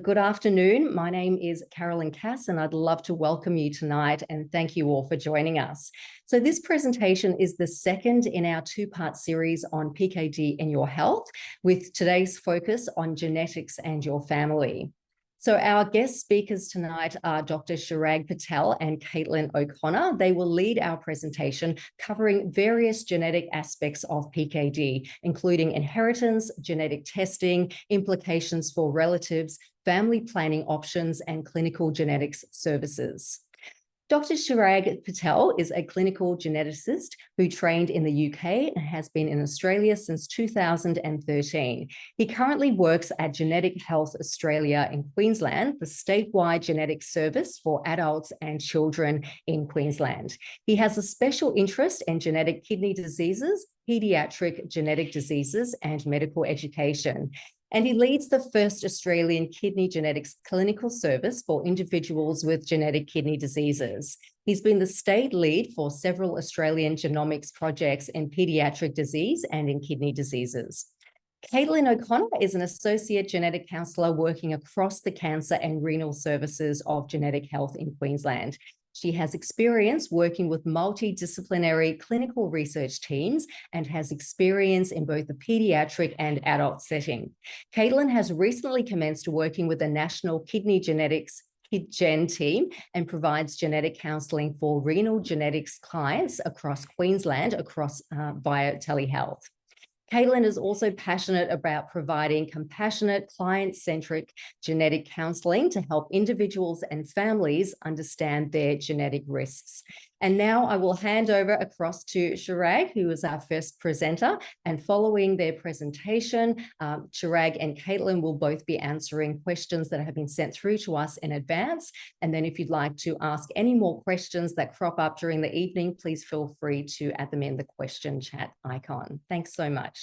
Good afternoon. My name is Carolyn Cass, and I'd love to welcome you tonight and thank you all for joining us. So this presentation is the second in our two-part series on PKD and your health, with today's focus on genetics and your family. So our guest speakers tonight are Dr. Chirag Patel and Caitlin O'Connor. They will lead our presentation covering various genetic aspects of PKD, including inheritance, genetic testing, implications for relatives, family planning options, and clinical genetics services. Dr. Chirag Patel is a clinical geneticist who trained in the UK and has been in Australia since 2013. He currently works at Genetic Health Australia in Queensland, the statewide genetic service for adults and children in Queensland. He has a special interest in genetic kidney diseases, pediatric genetic diseases, and medical education. And he leads the first Australian kidney genetics clinical service for individuals with genetic kidney diseases. He's been the state lead for several Australian genomics projects in pediatric disease and in kidney diseases. Caitlin O'Connor is an associate genetic counsellor working across the cancer and renal services of Genetic Health in Queensland. She has experience working with multidisciplinary clinical research teams and has experience in both the pediatric and adult setting. Caitlin has recently commenced working with the National Kidney Genetics KIDGEN team and provides genetic counselling for renal genetics clients across Queensland via telehealth. Caitlin is also passionate about providing compassionate, client-centric genetic counselling to help individuals and families understand their genetic risks. And now I will hand over across to Chirag, who is our first presenter. And following their presentation, Chirag and Caitlin will both be answering questions that have been sent through to us in advance. And then if you'd like to ask any more questions that crop up during the evening, please feel free to add them in the question chat icon. Thanks so much.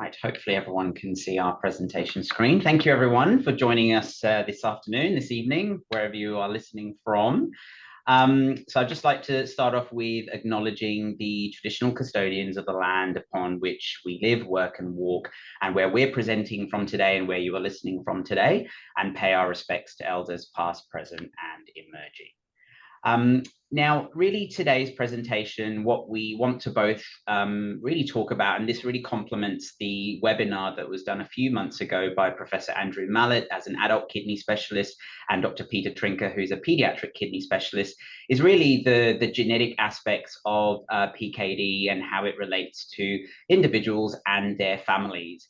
Right, hopefully everyone can see our presentation screen. Thank you everyone for joining us this afternoon, this evening, wherever you are listening from. So I'd just like to start off with acknowledging the traditional custodians of the land upon which we live, work and walk, and where we're presenting from today and where you are listening from today, and pay our respects to elders past, present and emerging. Now, really today's presentation, what we want to both really talk about, and this really complements the webinar that was done a few months ago by Professor Andrew Mallett as an adult kidney specialist and Dr. Peter Trinker, who's a pediatric kidney specialist, is really the genetic aspects of PKD and how it relates to individuals and their families.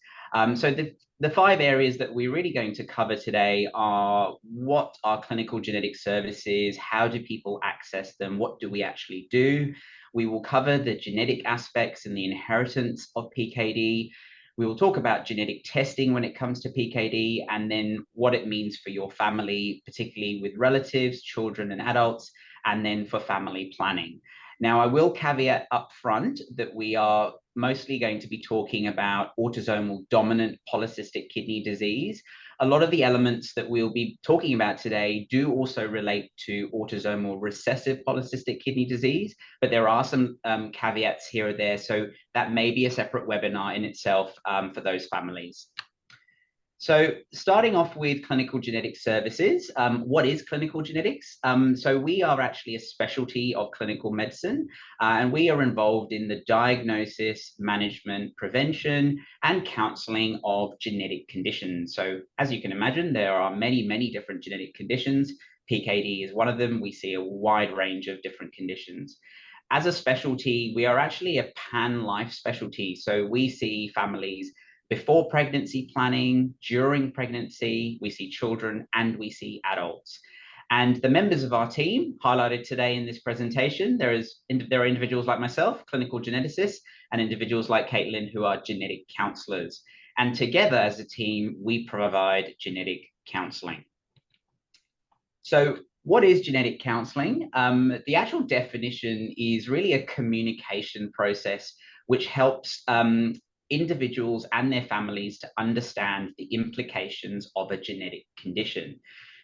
So the five areas that we're really going to cover today are what are clinical genetic services, how do people access them, what do we actually do? We will cover the genetic aspects and the inheritance of PKD. We will talk about genetic testing when it comes to PKD, and then what it means for your family, particularly with relatives, children and adults, and then for family planning. Now, I will caveat up front that we are mostly going to be talking about autosomal dominant polycystic kidney disease. A lot of the elements that we'll be talking about today do also relate to autosomal recessive polycystic kidney disease, but there are some caveats here or there, so that may be a separate webinar in itself for those families. So starting off with clinical genetic services, what is clinical genetics? So we are actually a specialty of clinical medicine, and we are involved in the diagnosis, management, prevention, and counseling of genetic conditions. So as you can imagine, there are many, many different genetic conditions. PKD is one of them. We see a wide range of different conditions. As a specialty, we are actually a pan-life specialty. So we see families before pregnancy planning, during pregnancy, we see children and we see adults. And the members of our team highlighted today in this presentation, there are individuals like myself, clinical geneticists, and individuals like Caitlin who are genetic counsellors. And together as a team, we provide genetic counselling. So what is genetic counselling? The actual definition is really a communication process which helps individuals and their families to understand the implications of a genetic condition.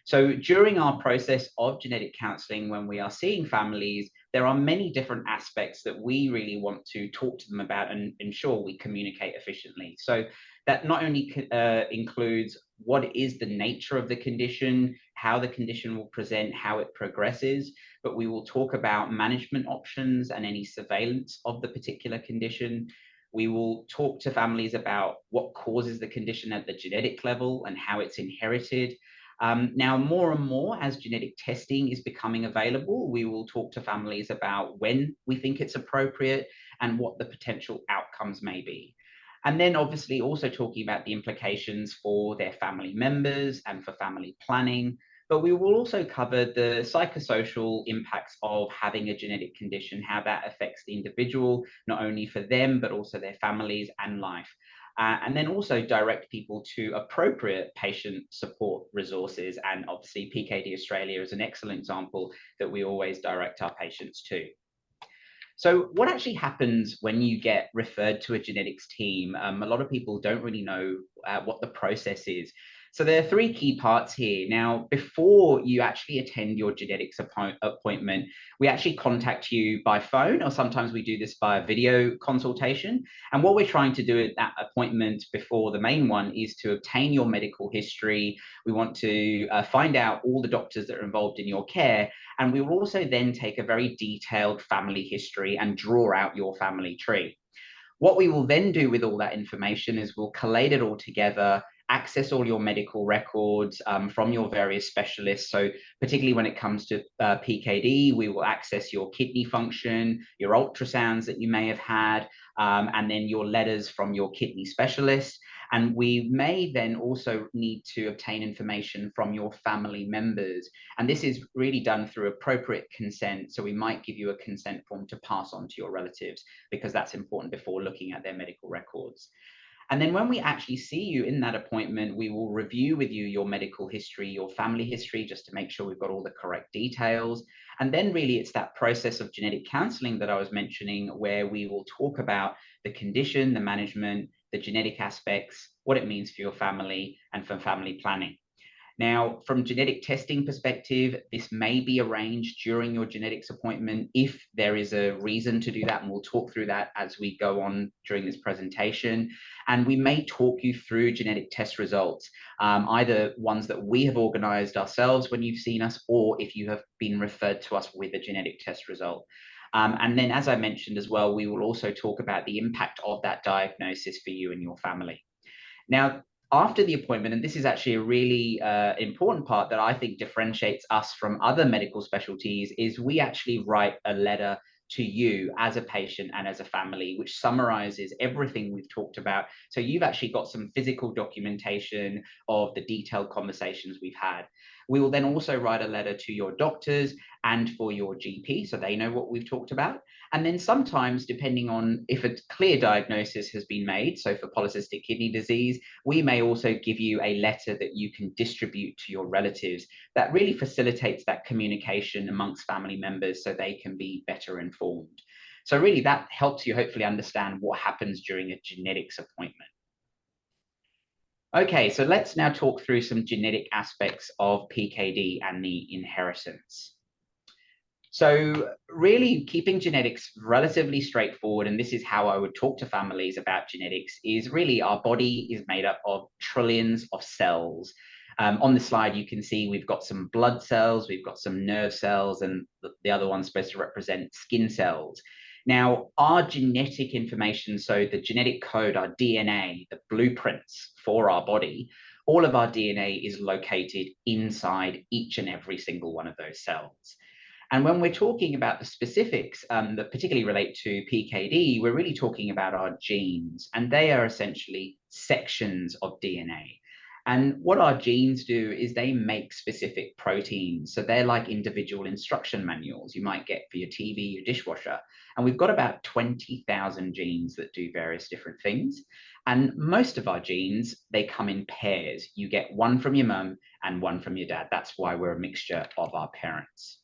So during our process of genetic counselling, when we are seeing families, there are many different aspects that we really want to talk to them about and ensure we communicate efficiently. So that not only includes what is the nature of the condition, how the condition will present, how it progresses, but we will talk about management options and any surveillance of the particular condition. We will talk to families about what causes the condition at the genetic level and how it's inherited. Now, more and more, as genetic testing is becoming available, we will talk to families about when we think it's appropriate and what the potential outcomes may be. And then obviously also talking about the implications for their family members and for family planning. But we will also cover the psychosocial impacts of having a genetic condition, how that affects the individual, not only for them, but also their families and life. And then also direct people to appropriate patient support resources. And obviously PKD Australia is an excellent example that we always direct our patients to. So what actually happens when you get referred to a genetics team? A lot of people don't really know what the process is. So there are three key parts here. Now, before you actually attend your genetics appointment, we actually contact you by phone, or sometimes we do this via video consultation. And what we're trying to do at that appointment before the main one is to obtain your medical history. We want to find out all the doctors that are involved in your care. And we will also then take a very detailed family history and draw out your family tree. What we will then do with all that information is we'll collate it all together, access all your medical records from your various specialists. So particularly when it comes to PKD, we will access your kidney function, your ultrasounds that you may have had, and then your letters from your kidney specialist. And we may then also need to obtain information from your family members. And this is really done through appropriate consent. So we might give you a consent form to pass on to your relatives, because that's important before looking at their medical records. And then when we actually see you in that appointment, we will review with you your medical history, your family history, just to make sure we've got all the correct details. And then really it's that process of genetic counselling that I was mentioning, where we will talk about the condition, the management, the genetic aspects, what it means for your family and for family planning. Now, from genetic testing perspective, this may be arranged during your genetics appointment if there is a reason to do that, and we'll talk through that as we go on during this presentation. And we may talk you through genetic test results, either ones that we have organised ourselves when you've seen us, or if you have been referred to us with a genetic test result. And then, as I mentioned as well, we will also talk about the impact of that diagnosis for you and your family. Now, after the appointment, and this is actually a really important part that I think differentiates us from other medical specialties, is we actually write a letter to you as a patient and as a family, which summarizes everything we've talked about. So you've actually got some physical documentation of the detailed conversations we've had. We will then also write a letter to your doctors and for your GP, so they know what we've talked about. And then sometimes, depending on if a clear diagnosis has been made, so for polycystic kidney disease, we may also give you a letter that you can distribute to your relatives. That really facilitates that communication amongst family members so they can be better informed. So really that helps you hopefully understand what happens during a genetics appointment. Okay, so let's now talk through some genetic aspects of PKD and the inheritance. So really keeping genetics relatively straightforward, and this is how I would talk to families about genetics, is really our body is made up of trillions of cells. On the slide, you can see we've got some blood cells, we've got some nerve cells, and the other one's supposed to represent skin cells. Now, our genetic information, so the genetic code, our DNA, the blueprints for our body, all of our DNA is located inside each and every single one of those cells. And when we're talking about the specifics that particularly relate to PKD, we're really talking about our genes, and they are essentially sections of DNA. And what our genes do is they make specific proteins. So they're like individual instruction manuals you might get for your TV, your dishwasher. And we've got about 20,000 genes that do various different things. And most of our genes, they come in pairs. You get one from your mum and one from your dad. That's why we're a mixture of our parents.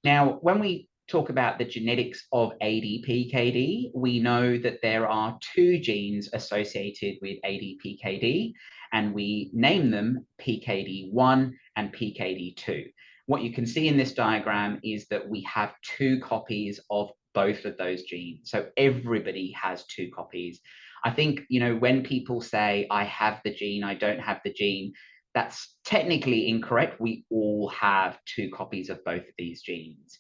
Now, when we talk about the genetics of ADPKD, we know that there are two genes associated with ADPKD, and we name them PKD1 and PKD2. what you can see in this diagram is that we have 2 copies of both of those genes. So everybody has 2 copies. I think, when people say, I have the gene, I don't have the gene, that's technically incorrect. We all have 2 copies of both of these genes.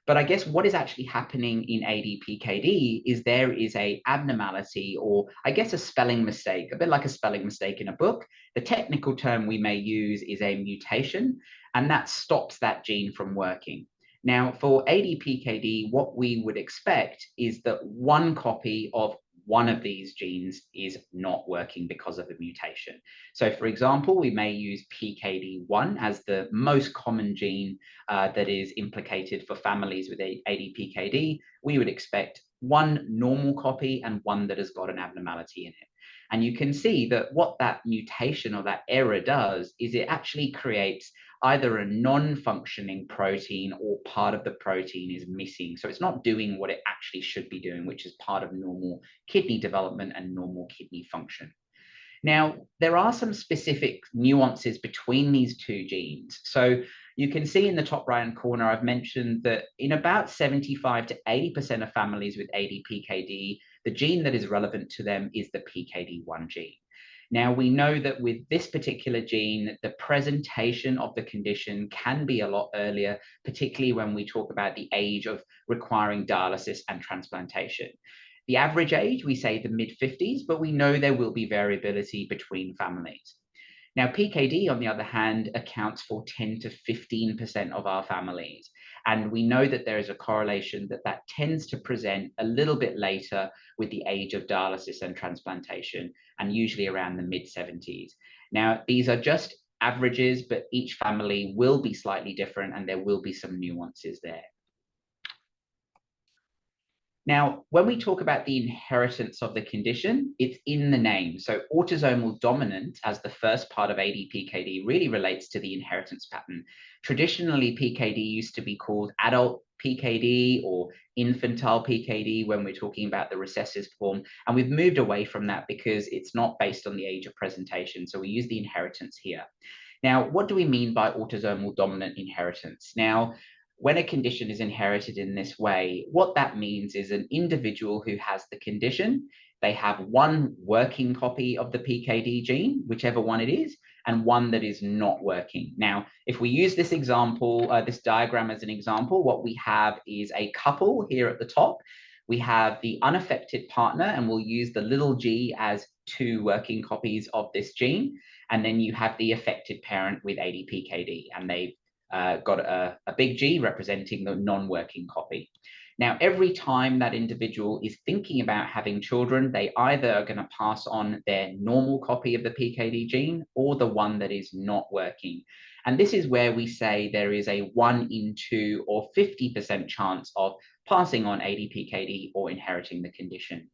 But I guess what is actually happening in ADPKD is there is a abnormality, or I guess a spelling mistake, a bit like a spelling mistake in a book. The technical term we may use is a mutation, and that stops that gene from working. Now, for ADPKD, what we would expect is that 1 copy of one of these genes is not working because of a mutation. So for example, we may use PKD1 as the most common gene that is implicated for families with ADPKD. We would expect 1 normal copy and 1 that has got an abnormality in it. And you can see that what that mutation or that error does is it actually creates either a non-functioning protein or part of the protein is missing. So it's not doing what it actually should be doing, which is part of normal kidney development and normal kidney function. Now, there are some specific nuances between these 2 genes. So you can see in the top right-hand corner, I've mentioned that in about 75 to 80% of families with ADPKD, the gene that is relevant to them is the PKD1 gene. Now, we know that with this particular gene, the presentation of the condition can be a lot earlier, particularly when we talk about the age of requiring dialysis and transplantation. The average age, we say the mid-50s, but we know there will be variability between families. Now, PKD, on the other hand, accounts for 10 to 15% of our families. And we know that there is a correlation that tends to present a little bit later with the age of dialysis and transplantation, and usually around the mid-70s. Now, these are just averages, but each family will be slightly different and there will be some nuances there. Now, when we talk about the inheritance of the condition, it's in the name. So autosomal dominant as the first part of ADPKD really relates to the inheritance pattern. Traditionally, PKD used to be called adult PKD or infantile PKD when we're talking about the recessive form. And we've moved away from that because it's not based on the age of presentation. So we use the inheritance here. Now, what do we mean by autosomal dominant inheritance? Now, when a condition is inherited in this way, what that means is an individual who has the condition, they have 1 working copy of the PKD gene, whichever one it is, and 1 that is not working. Now, if we use this example, this diagram as an example, what we have is a couple here at the top. We have the unaffected partner, and we'll use the little g as 2 working copies of this gene. And then you have the affected parent with ADPKD, and they've got a big G representing the non-working copy. Now, every time that individual is thinking about having children, they either are going to pass on their normal copy of the PKD gene or the one that is not working. And this is where we say there is a 1 in 2 or 50% chance of passing on ADPKD or inheriting the condition.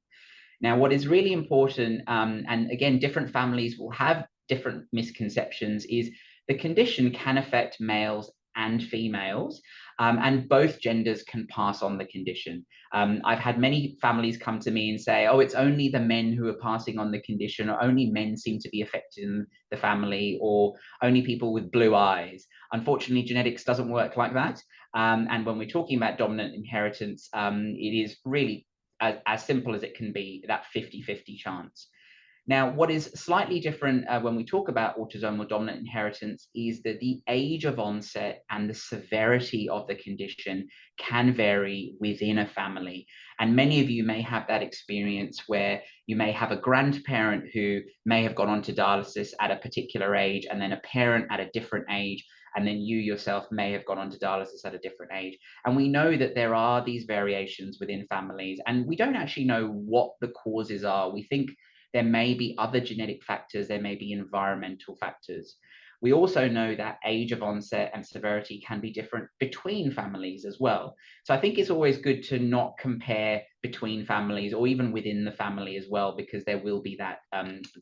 Now, what is really important, and again, different families will have different misconceptions, is the condition can affect males and females, and both genders can pass on the condition. I've had many families come to me and say, oh, it's only the men who are passing on the condition, or only men seem to be affected in the family, or only people with blue eyes. Unfortunately, genetics doesn't work like that. And when we're talking about dominant inheritance, it is really as simple as it can be, that 50-50 chance. Now, what is slightly different when we talk about autosomal dominant inheritance is that the age of onset and the severity of the condition can vary within a family. And many of you may have that experience where you may have a grandparent who may have gone on to dialysis at a particular age, and then a parent at a different age, and then you yourself may have gone on to dialysis at a different age. And we know that there are these variations within families, and we don't actually know what the causes are. We think there may be other genetic factors, there may be environmental factors. We also know that age of onset and severity can be different between families as well. So I think it's always good to not compare between families or even within the family as well, because there will be that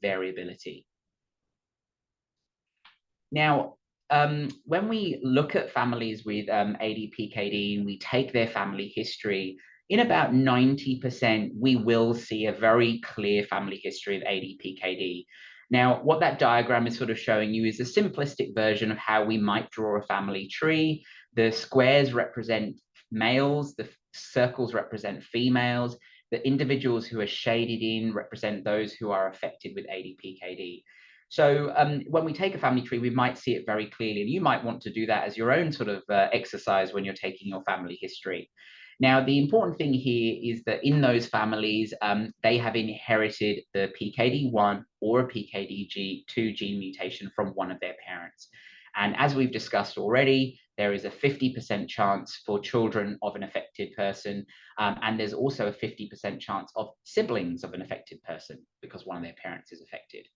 variability. Now, when we look at families with ADPKD and we take their family history, in about 90%, we will see a very clear family history of ADPKD. Now, what that diagram is sort of showing you is a simplistic version of how we might draw a family tree. The squares represent males, the circles represent females, the individuals who are shaded in represent those who are affected with ADPKD. So when we take a family tree, we might see it very clearly, and you might want to do that as your own sort of exercise when you're taking your family history. Now, the important thing here is that in those families, they have inherited the PKD1 or a PKD2 gene mutation from one of their parents. And as we've discussed already, there is a 50% chance for children of an affected person, and there's also a 50% chance of siblings of an affected person because one of their parents is affected.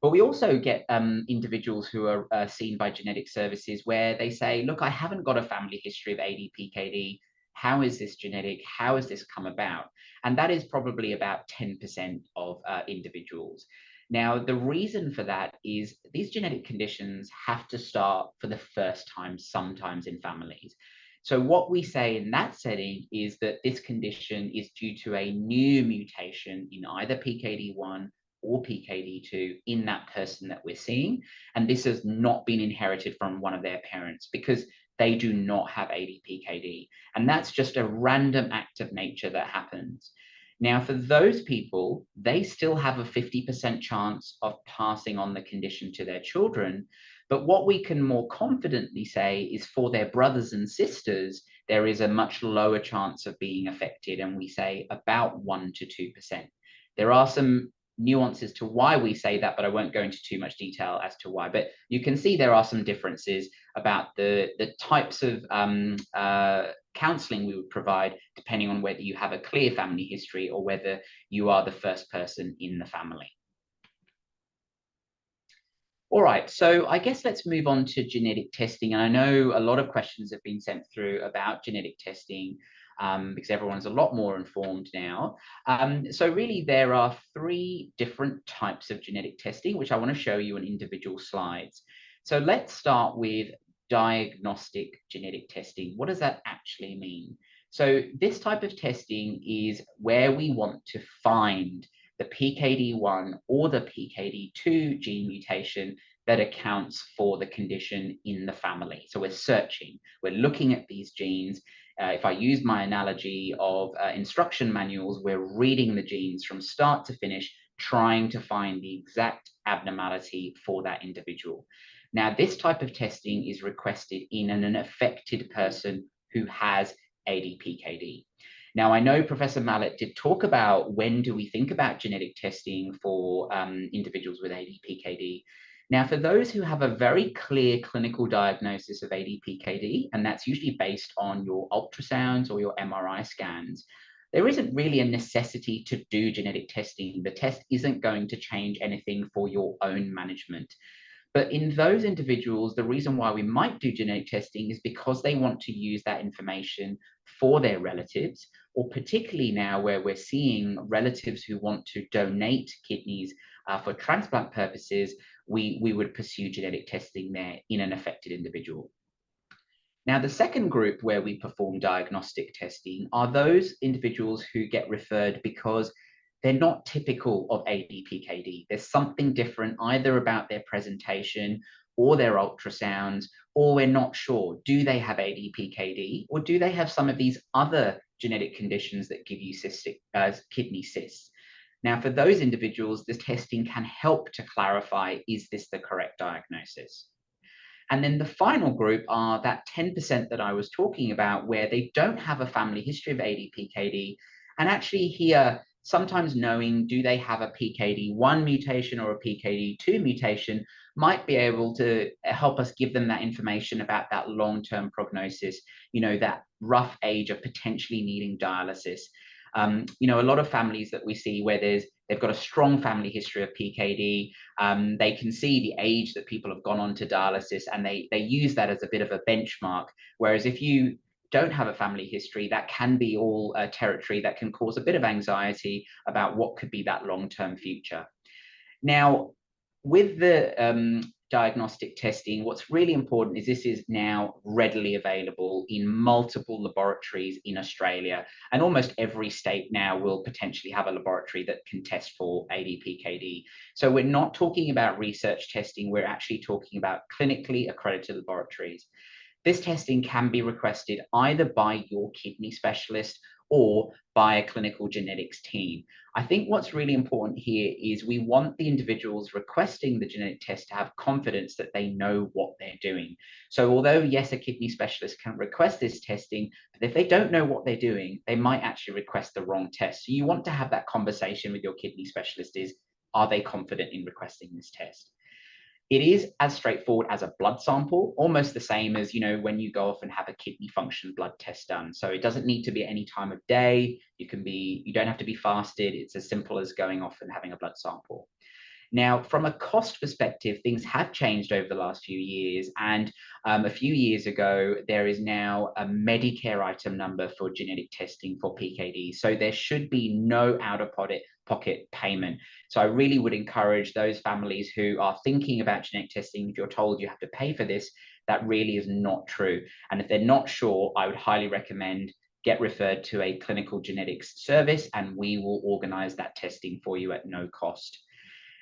But we also get individuals who are seen by genetic services where they say, look, I haven't got a family history of ADPKD. How is this genetic? How has this come about? And that is probably about 10% of individuals. Now, the reason for that is these genetic conditions have to start for the first time, sometimes in families. So what we say in that setting is that this condition is due to a new mutation in either PKD1 or PKD2 in that person that we're seeing. And this has not been inherited from one of their parents because they do not have ADPKD. And that's just a random act of nature that happens. Now, for those people, they still have a 50% chance of passing on the condition to their children. But what we can more confidently say is for their brothers and sisters, there is a much lower chance of being affected. And we say about 1 to 2%. There are some nuances to why we say that, but I won't go into too much detail as to why. But you can see there are some differences about the types of counselling we would provide, depending on whether you have a clear family history or whether you are the first person in the family. All right, so I guess let's move on to genetic testing. And I know a lot of questions have been sent through about genetic testing because everyone's a lot more informed now. So really, there are 3 different types of genetic testing, which I want to show you in individual slides. So let's start with diagnostic genetic testing. What does that actually mean? So this type of testing is where we want to find the PKD1 or the PKD2 gene mutation that accounts for the condition in the family. So we're searching, we're looking at these genes. If I use my analogy of instruction manuals, we're reading the genes from start to finish, trying to find the exact abnormality for that individual. Now, this type of testing is requested in an affected person who has ADPKD. Now, I know Professor Mallet did talk about when do we think about genetic testing for individuals with ADPKD. Now, for those who have a very clear clinical diagnosis of ADPKD, and that's usually based on your ultrasounds or your MRI scans, there isn't really a necessity to do genetic testing. The test isn't going to change anything for your own management. But in those individuals, the reason why we might do genetic testing is because they want to use that information for their relatives, or particularly now where we're seeing relatives who want to donate kidneys for transplant purposes, we would pursue genetic testing there in an affected individual. Now, the second group where we perform diagnostic testing are those individuals who get referred because they're not typical of ADPKD. There's something different either about their presentation or their ultrasounds, or we're not sure. Do they have ADPKD, or do they have some of these other genetic conditions that give you kidney cysts? Now, for those individuals, this testing can help to clarify, is this the correct diagnosis? And then the final group are that 10% that I was talking about, where they don't have a family history of ADPKD, and actually here, sometimes knowing do they have a PKD1 mutation or a PKD2 mutation might be able to help us give them that information about that long-term prognosis, you know, that rough age of potentially needing dialysis. You know, a lot of families that we see where they've got a strong family history of PKD, they can see the age that people have gone on to dialysis, and they use that as a bit of a benchmark. Whereas if you don't have a family history, that can be all territory that can cause a bit of anxiety about what could be that long-term future. Now, with the diagnostic testing, what's really important is this is now readily available in multiple laboratories in Australia, and almost every state now will potentially have a laboratory that can test for ADPKD. So we're not talking about research testing, we're actually talking about clinically accredited laboratories. This testing can be requested either by your kidney specialist or by a clinical genetics team. I think what's really important here is we want the individuals requesting the genetic test to have confidence that they know what they're doing. So although, yes, a kidney specialist can request this testing, but if they don't know what they're doing, they might actually request the wrong test. So you want to have that conversation with your kidney specialist is, are they confident in requesting this test? It is as straightforward as a blood sample, almost the same as, you know, when you go off and have a kidney function blood test done. So it doesn't need to be at any time of day. You don't have to be fasted. It's as simple as going off and having a blood sample. Now, from a cost perspective, things have changed over the last few years. And a few years ago, there is now a Medicare item number for genetic testing for PKD. So there should be no out-of-pocket payment. So I really would encourage those families who are thinking about genetic testing, if you're told you have to pay for this, that really is not true. And if they're not sure, I would highly recommend get referred to a clinical genetics service, and we will organize that testing for you at no cost.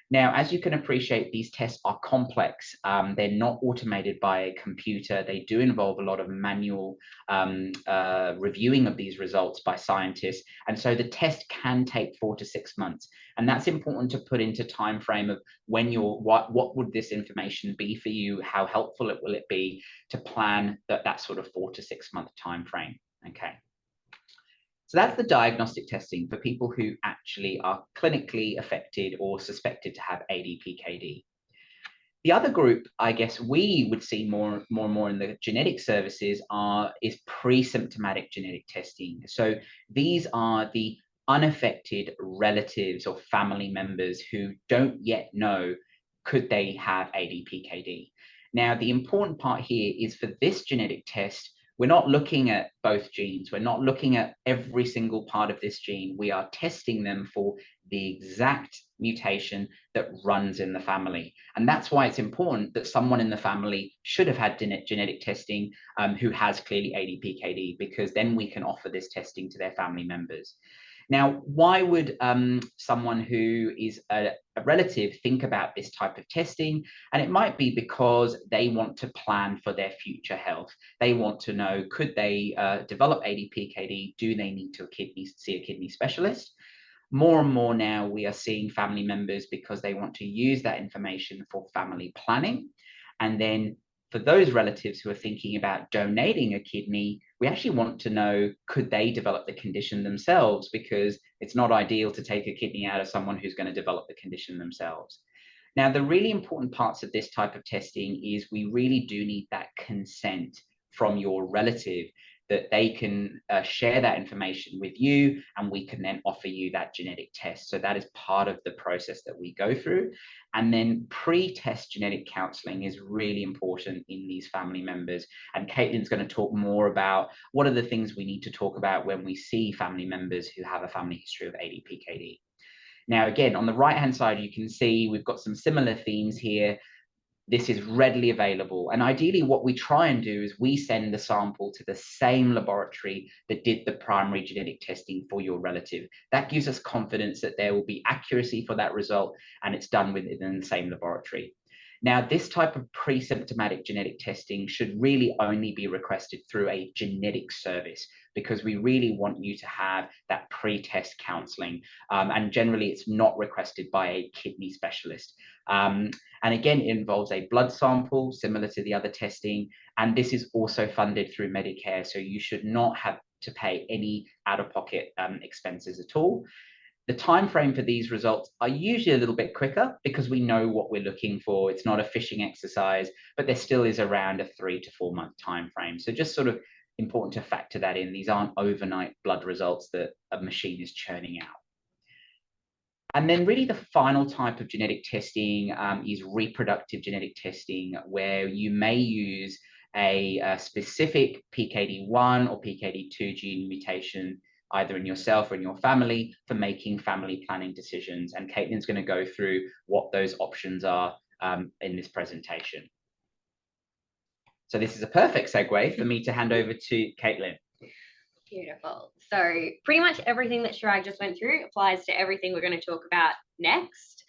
Now, as you can appreciate, these tests are complex. They're not automated by a computer. They do involve a lot of manual reviewing of these results by scientists. And so the test can take 4 to 6 months. And that's important to put into time frame of when what would this information be for you? How helpful will it be to plan that sort of 4 to 6 month time frame? Okay. So that's the diagnostic testing for people who actually are clinically affected or suspected to have ADPKD. The other group, I guess we would see more and more in the genetic services is pre-symptomatic genetic testing. So these are the unaffected relatives or family members who don't yet know could they have ADPKD. Now, the important part here is for this genetic test, we're not looking at both genes. We're not looking at every single part of this gene. We are testing them for the exact mutation that runs in the family. And that's why it's important that someone in the family should have had genetic testing who has clearly ADPKD, because then we can offer this testing to their family members. Now, why would someone who is a relative think about this type of testing? And it might be because they want to plan for their future health. They want to know, could they develop ADPKD? Do they need to see a kidney specialist? More and more now, we are seeing family members because they want to use that information for family planning. And then for those relatives who are thinking about donating a kidney, we actually want to know, could they develop the condition themselves? Because it's not ideal to take a kidney out of someone who's going to develop the condition themselves. Now, the really important parts of this type of testing is we really do need that consent from your relative, that they can share that information with you, and we can then offer you that genetic test. So that is part of the process that we go through. And then pre-test genetic counselling is really important in these family members. And Caitlin's going to talk more about what are the things we need to talk about when we see family members who have a family history of ADPKD. Now, again, on the right-hand side, you can see we've got some similar themes here. This is readily available. And ideally, what we try and do is we send the sample to the same laboratory that did the primary genetic testing for your relative. That gives us confidence that there will be accuracy for that result, and it's done within the same laboratory. Now, this type of pre-symptomatic genetic testing should really only be requested through a genetic service, because we really want you to have that pre-test counselling. And generally, it's not requested by a kidney specialist. And again, it involves a blood sample similar to the other testing. And this is also funded through Medicare. So you should not have to pay any out-of-pocket expenses at all. The time frame for these results are usually a little bit quicker because we know what we're looking for. It's not a fishing exercise, but there still is around a 3 to 4 month time frame. So just sort of important to factor that in. These aren't overnight blood results that a machine is churning out. And then really the final type of genetic testing is reproductive genetic testing, where you may use a specific PKD1 or PKD2 gene mutation, either in yourself or in your family, for making family planning decisions. And Caitlin's going to go through what those options are in this presentation. So this is a perfect segue for me to hand over to Caitlin. Beautiful. So pretty much everything that Chirag just went through applies to everything we're going to talk about next.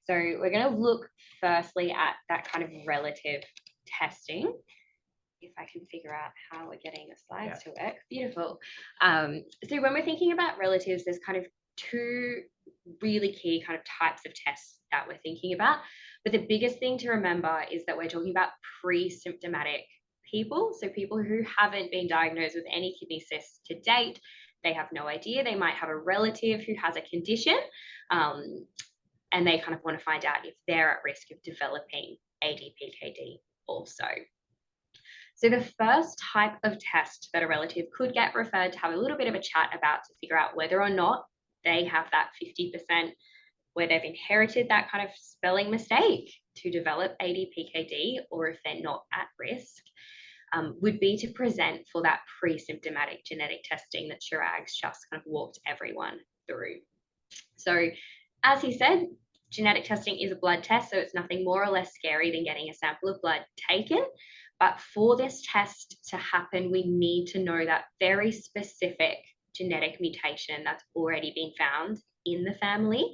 So we're going to look firstly at that kind of relative testing. If I can figure out how we're getting the slides to work. Beautiful. So when we're thinking about relatives, there's kind of two really key kind of types of tests that we're thinking about. But the biggest thing to remember is that we're talking about pre-symptomatic people. So people who haven't been diagnosed with any kidney cysts to date. They have no idea. They might have a relative who has a condition, and they kind of want to find out if they're at risk of developing ADPKD also. So the first type of test that a relative could get referred to have a little bit of a chat about to figure out whether or not they have that 50% where they've inherited that kind of spelling mistake to develop ADPKD, or if they're not at risk, would be to present for that pre-symptomatic genetic testing that Chirag's just kind of walked everyone through. So as he said, genetic testing is a blood test, so it's nothing more or less scary than getting a sample of blood taken. But for this test to happen, we need to know that very specific genetic mutation that's already been found in the family.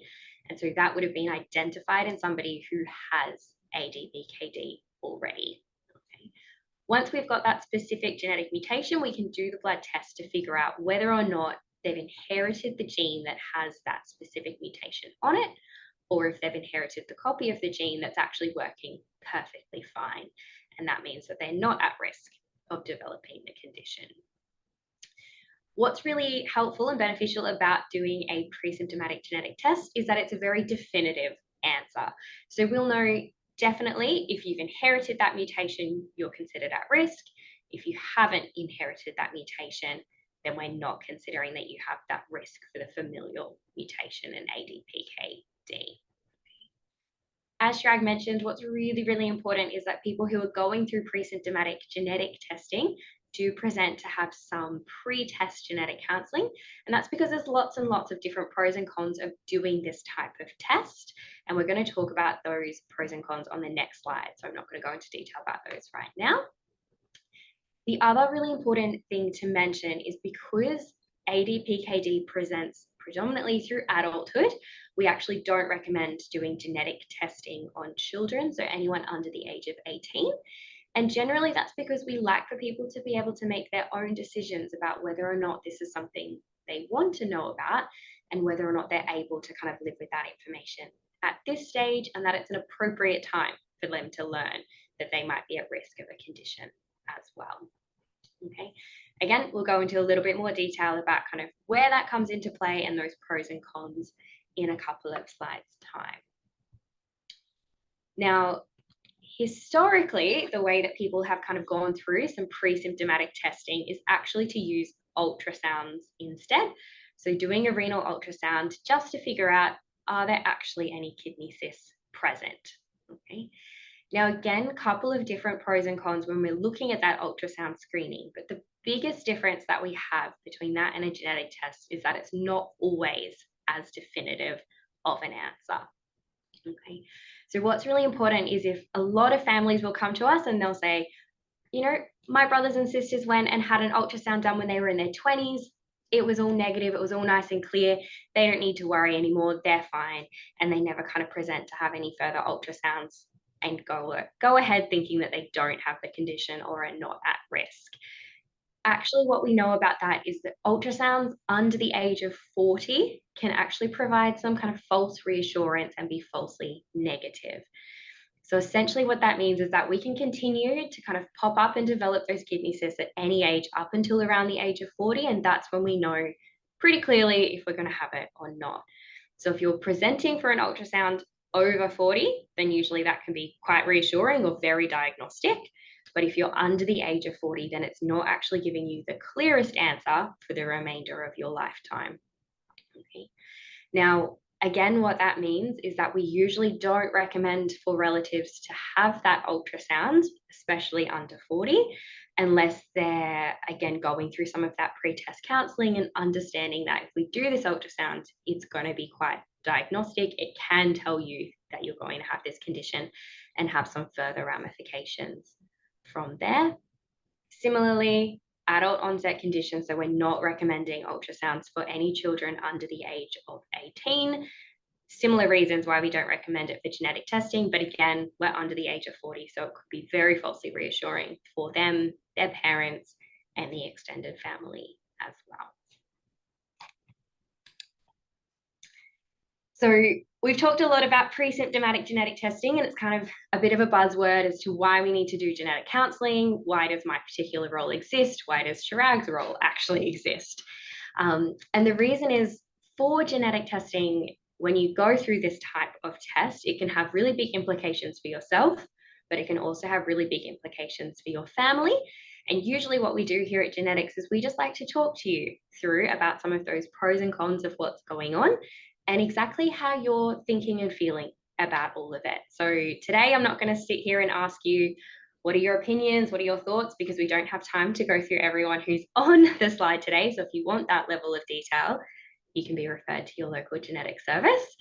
And so that would have been identified in somebody who has ADPKD already. Okay. Once we've got that specific genetic mutation, we can do the blood test to figure out whether or not they've inherited the gene that has that specific mutation on it, or if they've inherited the copy of the gene that's actually working perfectly fine. And that means that they're not at risk of developing the condition. What's really helpful and beneficial about doing a pre-symptomatic genetic test is that it's a very definitive answer. So we'll know definitely if you've inherited that mutation, you're considered at risk. If you haven't inherited that mutation, then we're not considering that you have that risk for the familial mutation in ADPKD. As Chirag mentioned, what's really, really important is that people who are going through pre-symptomatic genetic testing do present to have some pre-test genetic counselling. And that's because there's lots and lots of different pros and cons of doing this type of test. And we're going to talk about those pros and cons on the next slide. So I'm not going to go into detail about those right now. The other really important thing to mention is because ADPKD presents predominantly through adulthood, we actually don't recommend doing genetic testing on children, so anyone under the age of 18. And generally that's because we like for people to be able to make their own decisions about whether or not this is something they want to know about and whether or not they're able to kind of live with that information at this stage, and that it's an appropriate time for them to learn that they might be at risk of a condition as well. Okay. Again, we'll go into a little bit more detail about kind of where that comes into play and those pros and cons in a couple of slides' time. Now, historically, the way that people have kind of gone through some pre-symptomatic testing is actually to use ultrasounds instead. So doing a renal ultrasound just to figure out, are there actually any kidney cysts present? Okay. Now, again, a couple of different pros and cons when we're looking at that ultrasound screening, but the biggest difference that we have between that and a genetic test is that it's not always as definitive of an answer. Okay, so what's really important is if a lot of families will come to us and they'll say, you know, my brothers and sisters went and had an ultrasound done when they were in their 20s. It was all negative. It was all nice and clear. They don't need to worry anymore. They're fine. And they never kind of present to have any further ultrasounds and go ahead thinking that they don't have the condition or are not at risk. Actually, what we know about that is that ultrasounds under the age of 40 can actually provide some kind of false reassurance and be falsely negative. So essentially what that means is that we can continue to kind of pop up and develop those kidney cysts at any age up until around the age of 40. And that's when we know pretty clearly if we're going to have it or not. So if you're presenting for an ultrasound over 40, then usually that can be quite reassuring or very diagnostic. But if you're under the age of 40, then it's not actually giving you the clearest answer for the remainder of your lifetime. Okay. Now, again, what that means is that we usually don't recommend for relatives to have that ultrasound, especially under 40, unless they're, again, going through some of that pre-test counselling and understanding that if we do this ultrasound, it's going to be quite diagnostic. It can tell you that you're going to have this condition and have some further ramifications from there. Similarly, adult onset conditions, so we're not recommending ultrasounds for any children under the age of 18. Similar reasons why we don't recommend it for genetic testing, but again, we're under the age of 40, so it could be very falsely reassuring for them, their parents, and the extended family as well. So we've talked a lot about pre-symptomatic genetic testing, and it's kind of a bit of a buzzword as to why we need to do genetic counselling. Why does my particular role exist? Why does Chirag's role actually exist? And the reason is, for genetic testing, when you go through this type of test, it can have really big implications for yourself, but it can also have really big implications for your family. And usually what we do here at Genetics is we just like to talk to you through about some of those pros and cons of what's going on and exactly how you're thinking and feeling about all of it. So today I'm not going to sit here and ask you, what are your opinions? What are your thoughts? Because we don't have time to go through everyone who's on the slide today. So if you want that level of detail, you can be referred to your local genetic service.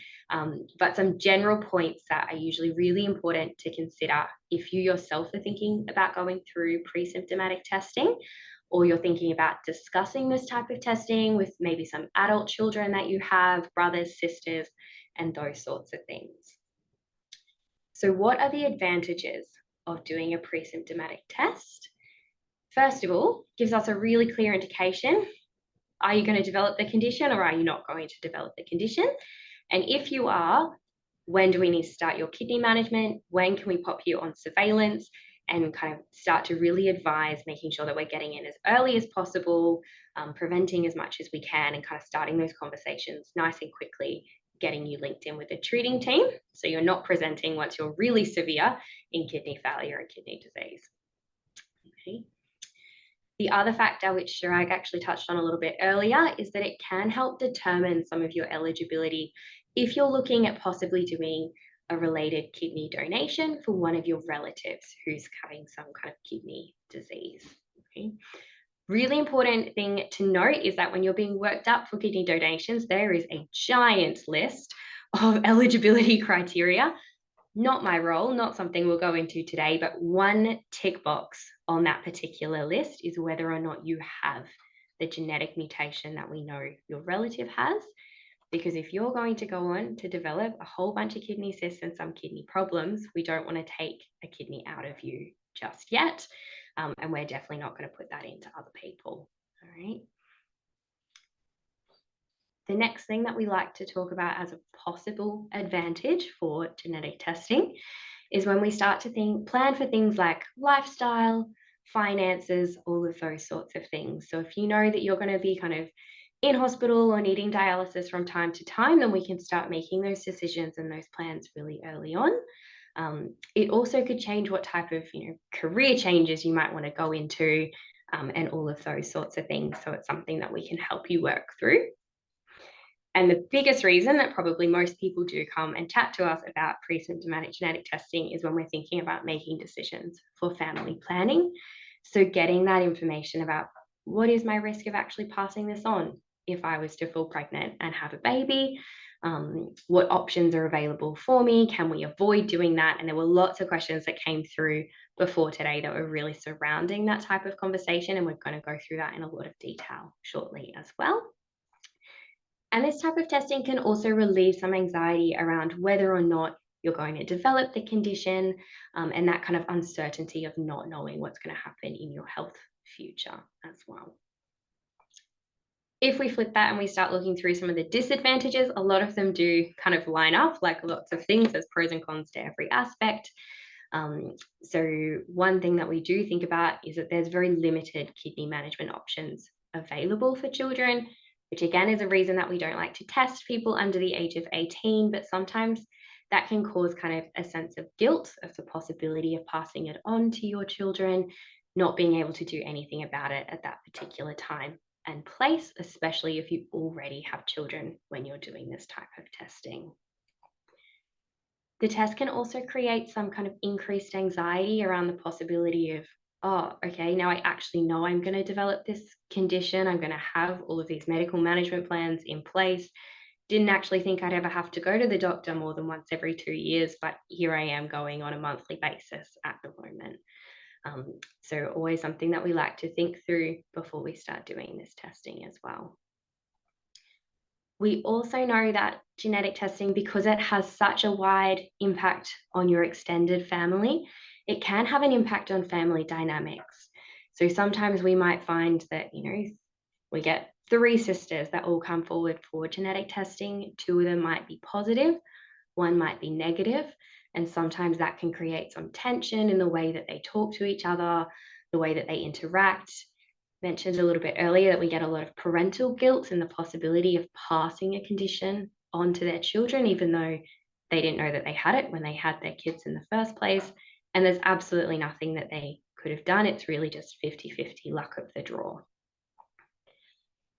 But some general points that are usually really important to consider if you yourself are thinking about going through pre-symptomatic testing, or you're thinking about discussing this type of testing with maybe some adult children that you have, brothers, sisters, and those sorts of things. So what are the advantages of doing a pre-symptomatic test? First of all, gives us a really clear indication. Are you going to develop the condition, or are you not going to develop the condition? And if you are, when do we need to start your kidney management? When can we pop you on surveillance and kind of start to really advise making sure that we're getting in as early as possible, preventing as much as we can, and kind of starting those conversations nice and quickly, getting you linked in with a treating team so you're not presenting once you're really severe in kidney failure and kidney disease. Okay. The other factor, which Chirag actually touched on a little bit earlier, is that it can help determine some of your eligibility if you're looking at possibly doing a related kidney donation for one of your relatives who's having some kind of kidney disease. Okay. Really important thing to note is that when you're being worked up for kidney donations, there is a giant list of eligibility criteria. Not my role, not something we'll go into today, but one tick box on that particular list is whether or not you have the genetic mutation that we know your relative has. Because if you're going to go on to develop a whole bunch of kidney cysts and some kidney problems, we don't want to take a kidney out of you just yet. And we're definitely not going to put that into other people. All right. The next thing that we like to talk about as a possible advantage for genetic testing is when we start to plan for things like lifestyle, finances, all of those sorts of things. So if you know that you're going to be kind of in hospital or needing dialysis from time to time, then we can start making those decisions and those plans really early on. It also could change what type of career changes you might want to go into, and all of those sorts of things. So it's something that we can help you work through. And the biggest reason that probably most people do come and chat to us about pre-symptomatic genetic testing is when we're thinking about making decisions for family planning. So getting that information about what is my risk of actually passing this on if I was to fall pregnant and have a baby, what options are available for me, can we avoid doing that? And there were lots of questions that came through before today that were really surrounding that type of conversation, and we're going to go through that in a lot of detail shortly as well. And this type of testing can also relieve some anxiety around whether or not you're going to develop the condition, and that kind of uncertainty of not knowing what's going to happen in your health future as well. If we flip that and we start looking through some of the disadvantages, a lot of them do kind of line up like lots of things. There's pros and cons to every aspect. So one thing that we do think about is that there's very limited kidney management options available for children, which again is a reason that we don't like to test people under the age of 18, but sometimes that can cause kind of a sense of guilt of the possibility of passing it on to your children, not being able to do anything about it at that particular time and place, especially if you already have children when you're doing this type of testing. The test can also create some kind of increased anxiety around the possibility of oh, okay, now I actually know I'm going to develop this condition. I'm going to have all of these medical management plans in place. Didn't actually think I'd ever have to go to the doctor more than once every 2 years, but here I am going on a monthly basis at the moment. So always something that we like to think through before we start doing this testing as well. We also know that genetic testing, because it has such a wide impact on your extended family, it can have an impact on family dynamics. So sometimes we might find that, we get 3 sisters that all come forward for genetic testing. 2 of them might be positive, 1 might be negative, and sometimes that can create some tension in the way that they talk to each other, the way that they interact. Mentioned a little bit earlier that we get a lot of parental guilt and the possibility of passing a condition on to their children, even though they didn't know that they had it when they had their kids in the first place. And there's absolutely nothing that they could have done. It's really just 50-50 luck of the draw.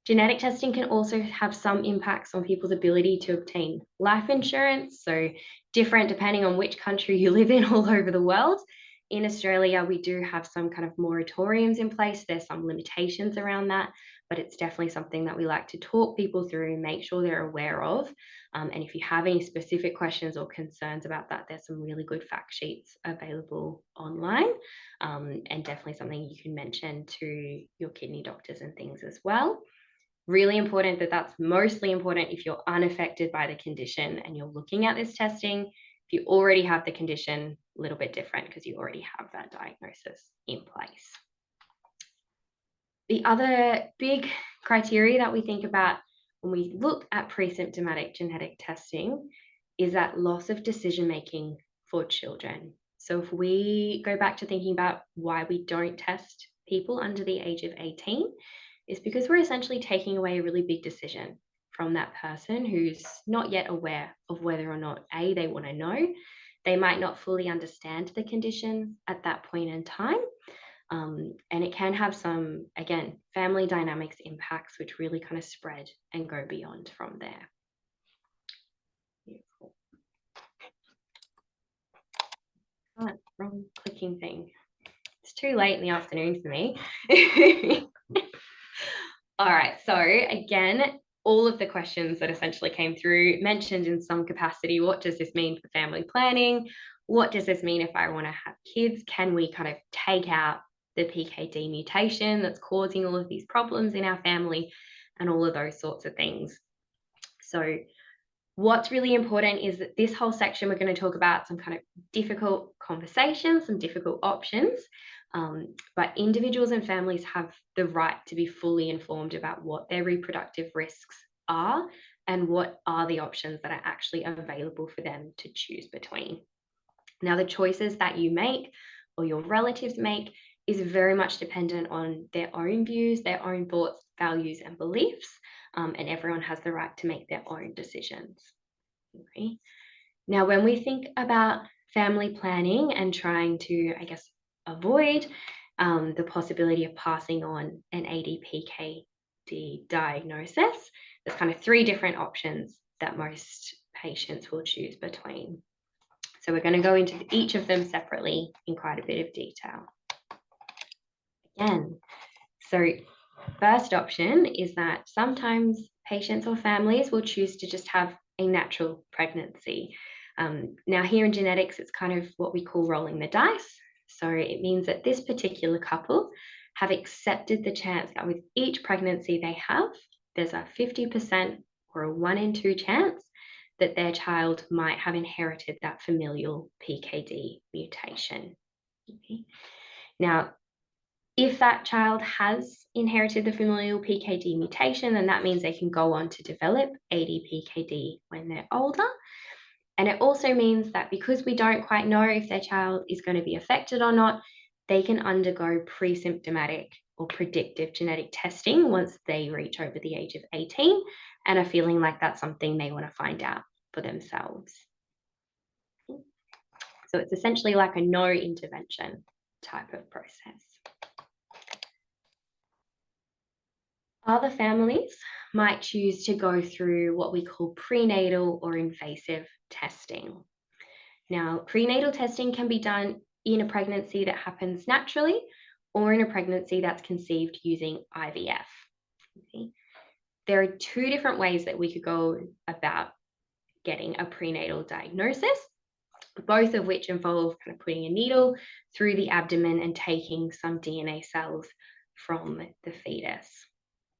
Genetic testing can also have some impacts on people's ability to obtain life insurance. So different depending on which country you live in all over the world. In Australia, we do have some kind of moratoriums in place. There's some limitations around that, but it's definitely something that we like to talk people through and make sure they're aware of. And if you have any specific questions or concerns about that, there's some really good fact sheets available online, and definitely something you can mention to your kidney doctors and things as well. Really important that that's mostly important if you're unaffected by the condition and you're looking at this testing. If you already have the condition, a little bit different because you already have that diagnosis in place. The other big criteria that we think about when we look at pre-symptomatic genetic testing is that loss of decision-making for children. So if we go back to thinking about why we don't test people under the age of 18, is because we're essentially taking away a really big decision from that person who's not yet aware of whether or not A, they want to know. They might not fully understand the condition at that point in time. And it can have some, again, family dynamics impacts, which really kind of spread and go beyond from there. Beautiful. Wrong clicking thing. It's too late in the afternoon for me. All right, so again, all of the questions that essentially came through mentioned in some capacity, what does this mean for family planning? What does this mean if I want to have kids? Can we kind of take out the PKD mutation that's causing all of these problems in our family and all of those sorts of things? So what's really important is that this whole section, we're going to talk about some kind of difficult conversations, some difficult options. But individuals and families have the right to be fully informed about what their reproductive risks are and what are the options that are actually available for them to choose between. Now, the choices that you make or your relatives make is very much dependent on their own views, their own thoughts, values, and beliefs, and everyone has the right to make their own decisions. Okay. Now, when we think about family planning and trying to, I guess, avoid the possibility of passing on an ADPKD diagnosis, there's kind of 3 different options that most patients will choose between. So we're going to go into each of them separately in quite a bit of detail. Again, so first option is that sometimes patients or families will choose to just have a natural pregnancy. Now here in genetics, it's kind of what we call rolling the dice. So it means that this particular couple have accepted the chance that with each pregnancy they have, there's a 50% or a 1 in 2 chance that their child might have inherited that familial PKD mutation. Okay. Now, if that child has inherited the familial PKD mutation, then that means they can go on to develop ADPKD when they're older. And it also means that because we don't quite know if their child is going to be affected or not, they can undergo pre-symptomatic or predictive genetic testing once they reach over the age of 18 and are feeling like that's something they want to find out for themselves. So it's essentially like a no intervention type of process. Other families might choose to go through what we call prenatal or invasive testing. Now, prenatal testing can be done in a pregnancy that happens naturally, or in a pregnancy that's conceived using IVF. Okay. There are two different ways that we could go about getting a prenatal diagnosis, both of which involve kind of putting a needle through the abdomen and taking some DNA cells from the fetus.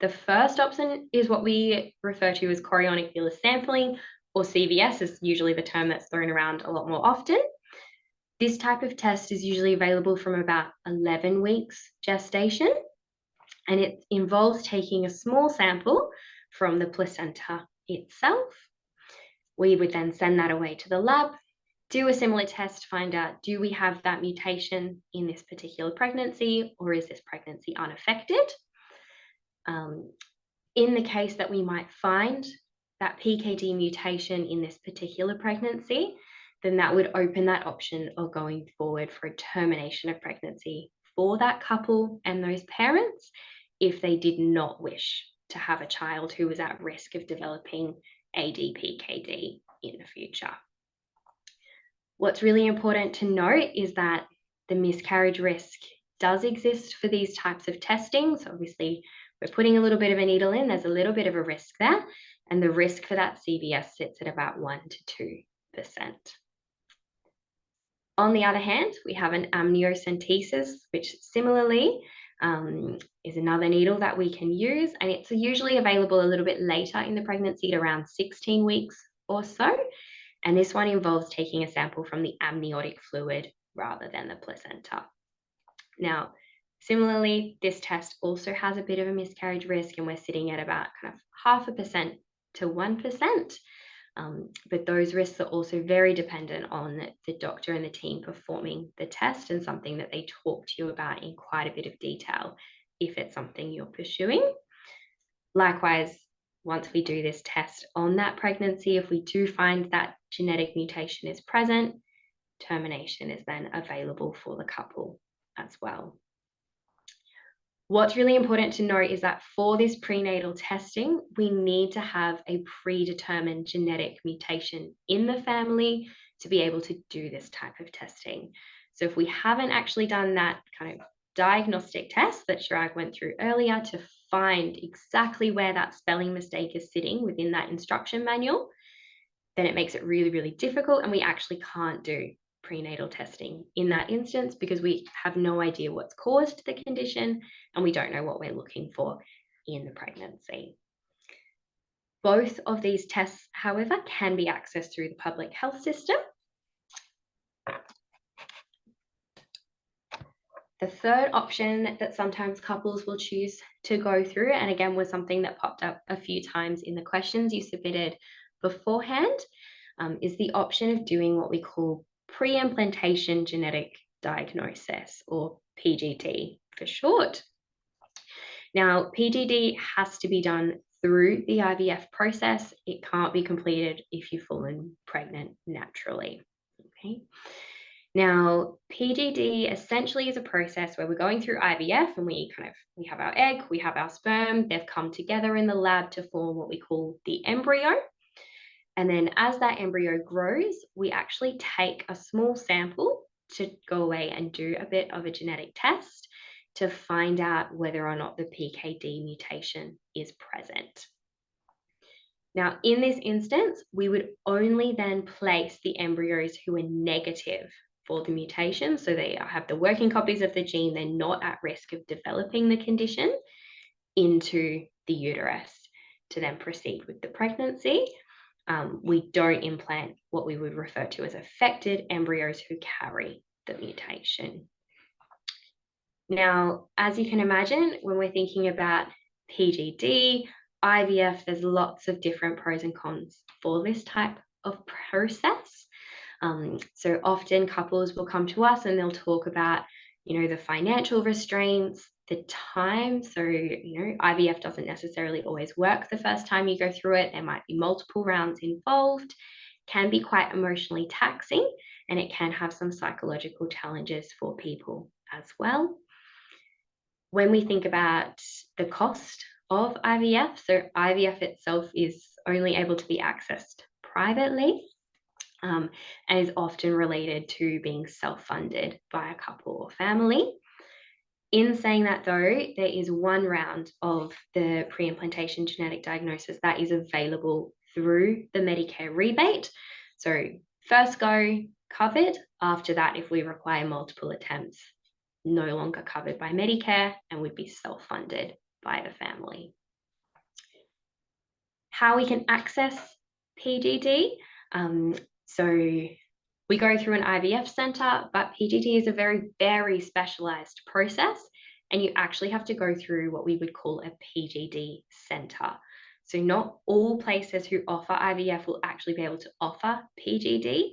The first option is what we refer to as chorionic villus sampling, or CVS is usually the term that's thrown around a lot more often. This type of test is usually available from about 11 weeks gestation, and it involves taking a small sample from the placenta itself. We would then send that away to the lab, do a similar test, find out, do we have that mutation in this particular pregnancy, or is this pregnancy unaffected? In the case that we might find that PKD mutation in this particular pregnancy, then that would open that option of going forward for a termination of pregnancy for that couple and those parents if they did not wish to have a child who was at risk of developing ADPKD in the future. What's really important to note is that the miscarriage risk does exist for these types of testing. So obviously we're putting a little bit of a needle in, there's a little bit of a risk there, and the risk for that CVS sits at about 1 to 2%. On the other hand, we have an amniocentesis, which similarly is another needle that we can use, and it's usually available a little bit later in the pregnancy at around 16 weeks or so. And this one involves taking a sample from the amniotic fluid rather than the placenta. Now, similarly, this test also has a bit of a miscarriage risk, and we're sitting at about kind of 0.5% to 1%. But those risks are also very dependent on the doctor and the team performing the test, and something that they talk to you about in quite a bit of detail if it's something you're pursuing. Likewise, once we do this test on that pregnancy, if we do find that genetic mutation is present, termination is then available for the couple as well. What's really important to note is that for this prenatal testing, we need to have a predetermined genetic mutation in the family to be able to do this type of testing. So if we haven't actually done that kind of diagnostic test that Chirag went through earlier to find exactly where that spelling mistake is sitting within that instruction manual, then it makes it really, really difficult, and we actually can't do prenatal testing in that instance because we have no idea what's caused the condition and we don't know what we're looking for in the pregnancy. Both of these tests, however, can be accessed through the public health system. The third option that sometimes couples will choose to go through, and again was something that popped up a few times in the questions you submitted beforehand, is the option of doing what we call pre-implantation genetic diagnosis, or PGD for short. Now, PGD has to be done through the IVF process. It can't be completed if you've fallen pregnant naturally. Okay. Now, PGD essentially is a process where we're going through IVF and we have our egg, we have our sperm, they've come together in the lab to form what we call the embryo. And then as that embryo grows, we actually take a small sample to go away and do a bit of a genetic test to find out whether or not the PKD mutation is present. Now, in this instance, we would only then place the embryos who are negative for the mutation. So they have the working copies of the gene, they're not at risk of developing the condition, into the uterus to then proceed with the pregnancy. We don't implant what we would refer to as affected embryos who carry the mutation. Now, as you can imagine, when we're thinking about PGD, IVF, there's lots of different pros and cons for this type of process. So often couples will come to us and they'll talk about, the financial restraints, the time. So, IVF doesn't necessarily always work the first time you go through it. There might be multiple rounds involved, can be quite emotionally taxing, and it can have some psychological challenges for people as well. When we think about the cost of IVF, so IVF itself is only able to be accessed privately, and is often related to being self-funded by a couple or family. In saying that though, there is one round of the pre-implantation genetic diagnosis that is available through the Medicare rebate. So first go, covered. After that, if we require multiple attempts, no longer covered by Medicare and would be self-funded by the family. How we can access PGD. So we go through an IVF center, but PGD is a very, very specialized process, and you actually have to go through what we would call a PGD center. So not all places who offer IVF will actually be able to offer PGD.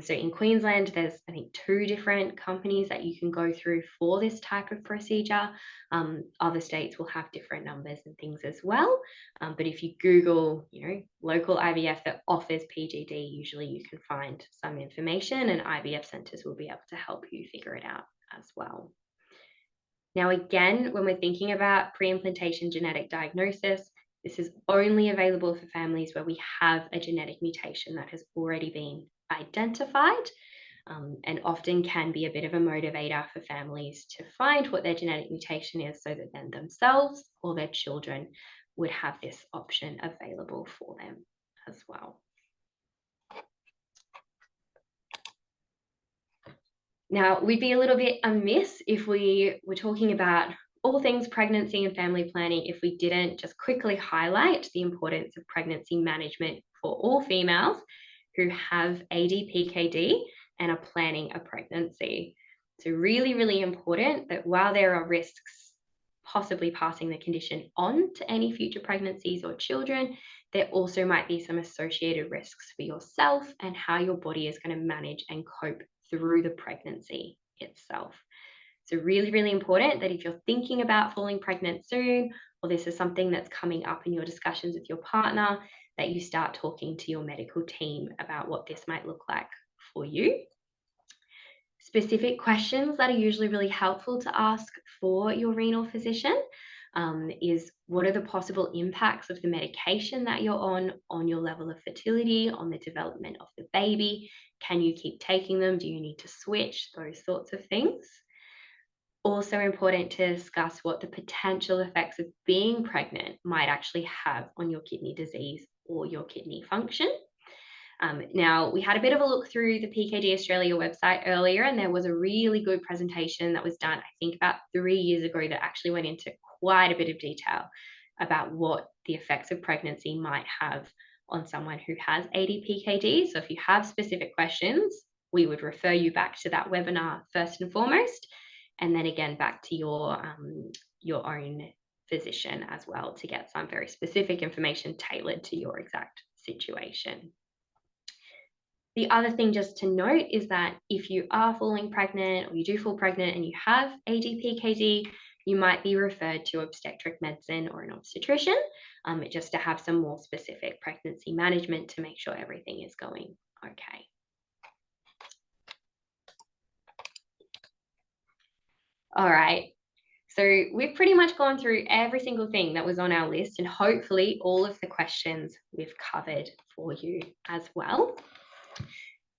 So in Queensland, there's, I think, 2 different companies that you can go through for this type of procedure. Other states will have different numbers and things as well. But if you Google, local IVF that offers PGD, usually you can find some information, and IVF centers will be able to help you figure it out as well. Now, again, when we're thinking about pre-implantation genetic diagnosis, this is only available for families where we have a genetic mutation that has already been identified, and often can be a bit of a motivator for families to find what their genetic mutation is, so that then themselves or their children would have this option available for them as well. Now, we'd be a little bit amiss if we were talking about all things pregnancy and family planning if we didn't just quickly highlight the importance of pregnancy management for all females who have ADPKD and are planning a pregnancy. So really, really important that while there are risks possibly passing the condition on to any future pregnancies or children, there also might be some associated risks for yourself and how your body is going to manage and cope through the pregnancy itself. So really, really important that if you're thinking about falling pregnant soon, or this is something that's coming up in your discussions with your partner, that you start talking to your medical team about what this might look like for you. Specific questions that are usually really helpful to ask for your renal physician is, what are the possible impacts of the medication that you're on your level of fertility, on the development of the baby? Can you keep taking them? Do you need to switch? Those sorts of things. Also important to discuss what the potential effects of being pregnant might actually have on your kidney disease or your kidney function. Now, we had a bit of a look through the PKD Australia website earlier, and there was a really good presentation that was done, I think, about 3 years ago that actually went into quite a bit of detail about what the effects of pregnancy might have on someone who has ADPKD. So if you have specific questions, we would refer you back to that webinar first and foremost, and then again back to your own physician as well to get some very specific information tailored to your exact situation. The other thing just to note is that if you are falling pregnant or you do fall pregnant and you have ADPKD, you might be referred to obstetric medicine or an obstetrician just to have some more specific pregnancy management to make sure everything is going okay. All right, so we've pretty much gone through every single thing that was on our list, and hopefully all of the questions we've covered for you as well.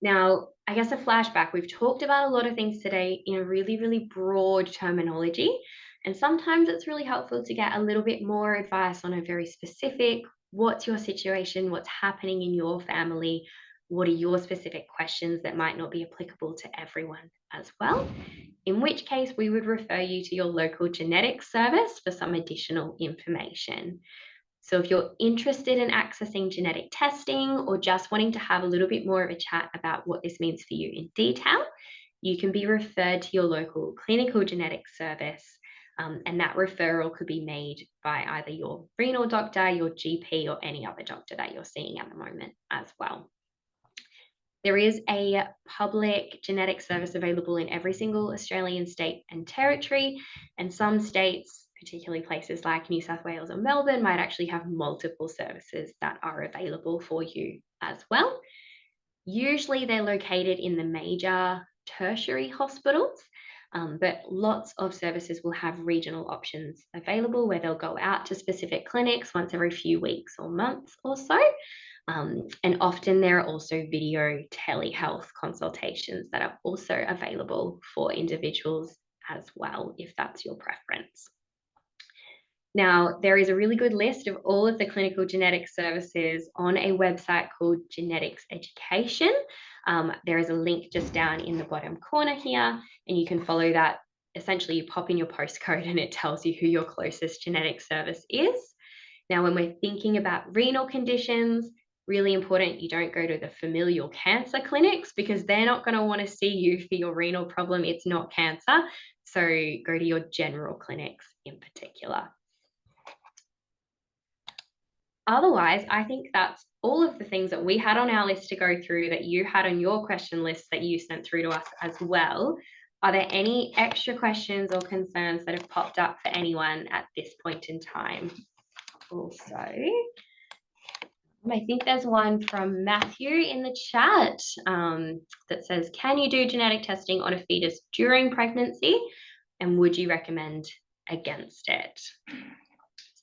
Now, I guess a flashback, we've talked about a lot of things today in a really, really broad terminology, and sometimes it's really helpful to get a little bit more advice on a very specific, what's your situation, what's happening in your family, what are your specific questions that might not be applicable to everyone as well, in which case we would refer you to your local genetics service for some additional information. So if you're interested in accessing genetic testing or just wanting to have a little bit more of a chat about what this means for you in detail, you can be referred to your local clinical genetics service, and that referral could be made by either your renal doctor, your GP, or any other doctor that you're seeing at the moment as well. There is a public genetic service available in every single Australian state and territory, and some states, particularly places like New South Wales or Melbourne, might actually have multiple services that are available for you as well. Usually they're located in the major tertiary hospitals, but lots of services will have regional options available where they'll go out to specific clinics once every few weeks or months or so. And often there are also video telehealth consultations that are also available for individuals as well, if that's your preference. Now, there is a really good list of all of the clinical genetic services on a website called Genetics Education. There is a link just down in the bottom corner here, and you can follow that. Essentially, you pop in your postcode and it tells you who your closest genetic service is. Now, when we're thinking about renal conditions, really important, you don't go to the familial cancer clinics because they're not going to want to see you for your renal problem. It's not cancer. So go to your general clinics in particular. Otherwise, I think that's all of the things that we had on our list to go through that you had on your question list that you sent through to us as well. Are there any extra questions or concerns that have popped up for anyone at this point in time? Also, I think there's one from Matthew in the chat that says, can you do genetic testing on a fetus during pregnancy? And would you recommend against it?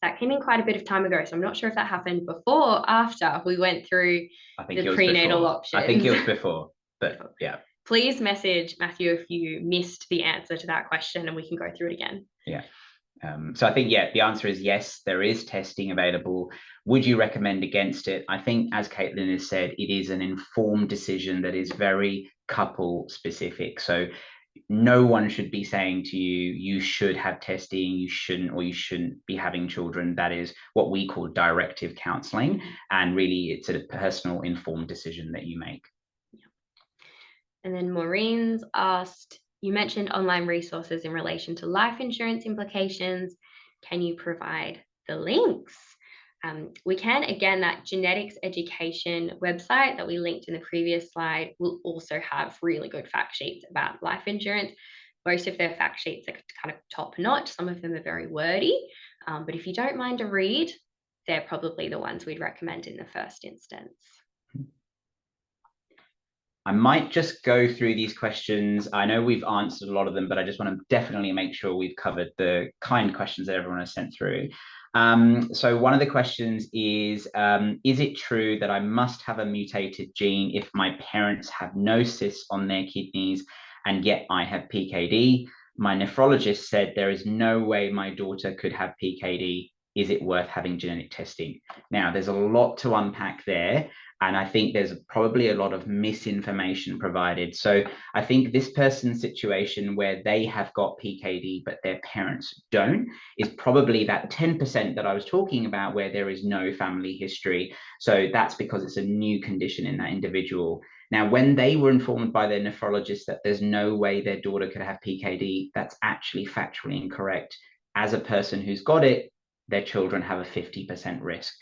That came in quite a bit of time ago, so I'm not sure if that happened before or after we went through the prenatal options. I think it was before, but yeah. Please message Matthew if you missed the answer to that question and we can go through it again. Yeah. So I think, yeah, the answer is yes, there is testing available. Would you recommend against it? I think, as Caitlin has said, it is an informed decision that is very couple specific. So no one should be saying to you, you should have testing, you shouldn't, or you shouldn't be having children. That is what we call directive counselling. And really, it's a personal informed decision that you make. Yeah. And then Maureen's asked, you mentioned online resources in relation to life insurance implications. Can you provide the links? We can. Again, that genetics education website that we linked in the previous slide will also have really good fact sheets about life insurance. Most of their fact sheets are kind of top notch. Some of them are very wordy, but if you don't mind a read, they're probably the ones we'd recommend in the first instance. I might just go through these questions. I know we've answered a lot of them, but I just want to definitely make sure we've covered the kind questions that everyone has sent through. So one of the questions is it true that I must have a mutated gene if my parents have no cysts on their kidneys and yet I have PKD? My nephrologist said there is no way my daughter could have PKD. Is it worth having genetic testing? Now, there's a lot to unpack there. And I think there's probably a lot of misinformation provided. So I think this person's situation where they have got PKD, but their parents don't, is probably that 10% that I was talking about where there is no family history. So that's because it's a new condition in that individual. Now, when they were informed by their nephrologist that there's no way their daughter could have PKD, that's actually factually incorrect. As a person who's got it, their children have a 50% risk.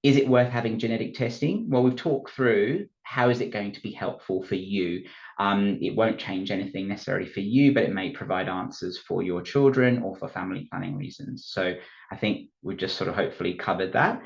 Is it worth having genetic testing? Well, we've talked through how is it going to be helpful for you. It won't change anything necessarily for you, but it may provide answers for your children or for family planning reasons. So I think we've just sort of hopefully covered that.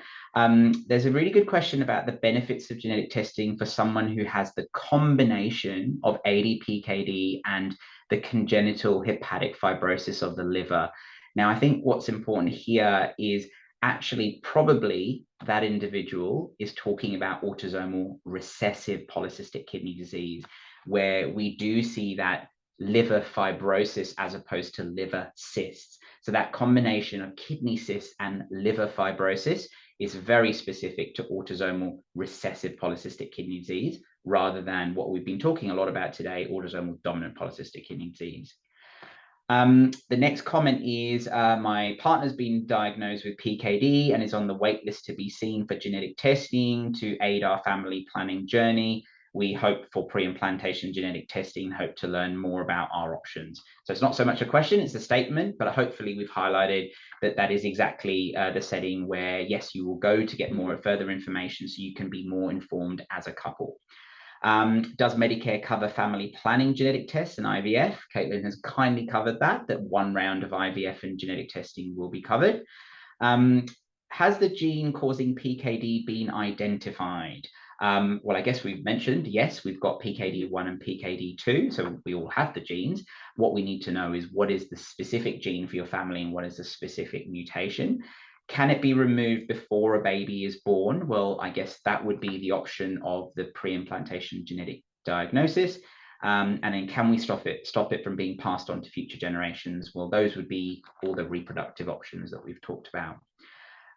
There's a really good question about the benefits of genetic testing for someone who has the combination of ADPKD and the congenital hepatic fibrosis of the liver. Now, I think what's important here is actually probably that individual is talking about autosomal recessive polycystic kidney disease, where we do see that liver fibrosis as opposed to liver cysts. So that combination of kidney cysts and liver fibrosis is very specific to autosomal recessive polycystic kidney disease, rather than what we've been talking a lot about today, autosomal dominant polycystic kidney disease. The next comment is, my partner's been diagnosed with PKD and is on the wait list to be seen for genetic testing to aid our family planning journey. We hope for pre-implantation genetic testing, hope to learn more about our options. So it's not so much a question, it's a statement, but hopefully we've highlighted that that is exactly the setting where, yes, you will go to get more further information so you can be more informed as a couple. Does Medicare cover family planning genetic tests and IVF? Caitlin has kindly covered that one round of IVF and genetic testing will be covered. Has the gene causing PKD been identified? Well, I guess we've mentioned, yes, we've got PKD1 and PKD2, so we all have the genes. What we need to know is what is the specific gene for your family and what is the specific mutation. Can it be removed before a baby is born? Well, I guess that would be the option of the pre-implantation genetic diagnosis. And then can we stop it from being passed on to future generations? Well, those would be all the reproductive options that we've talked about.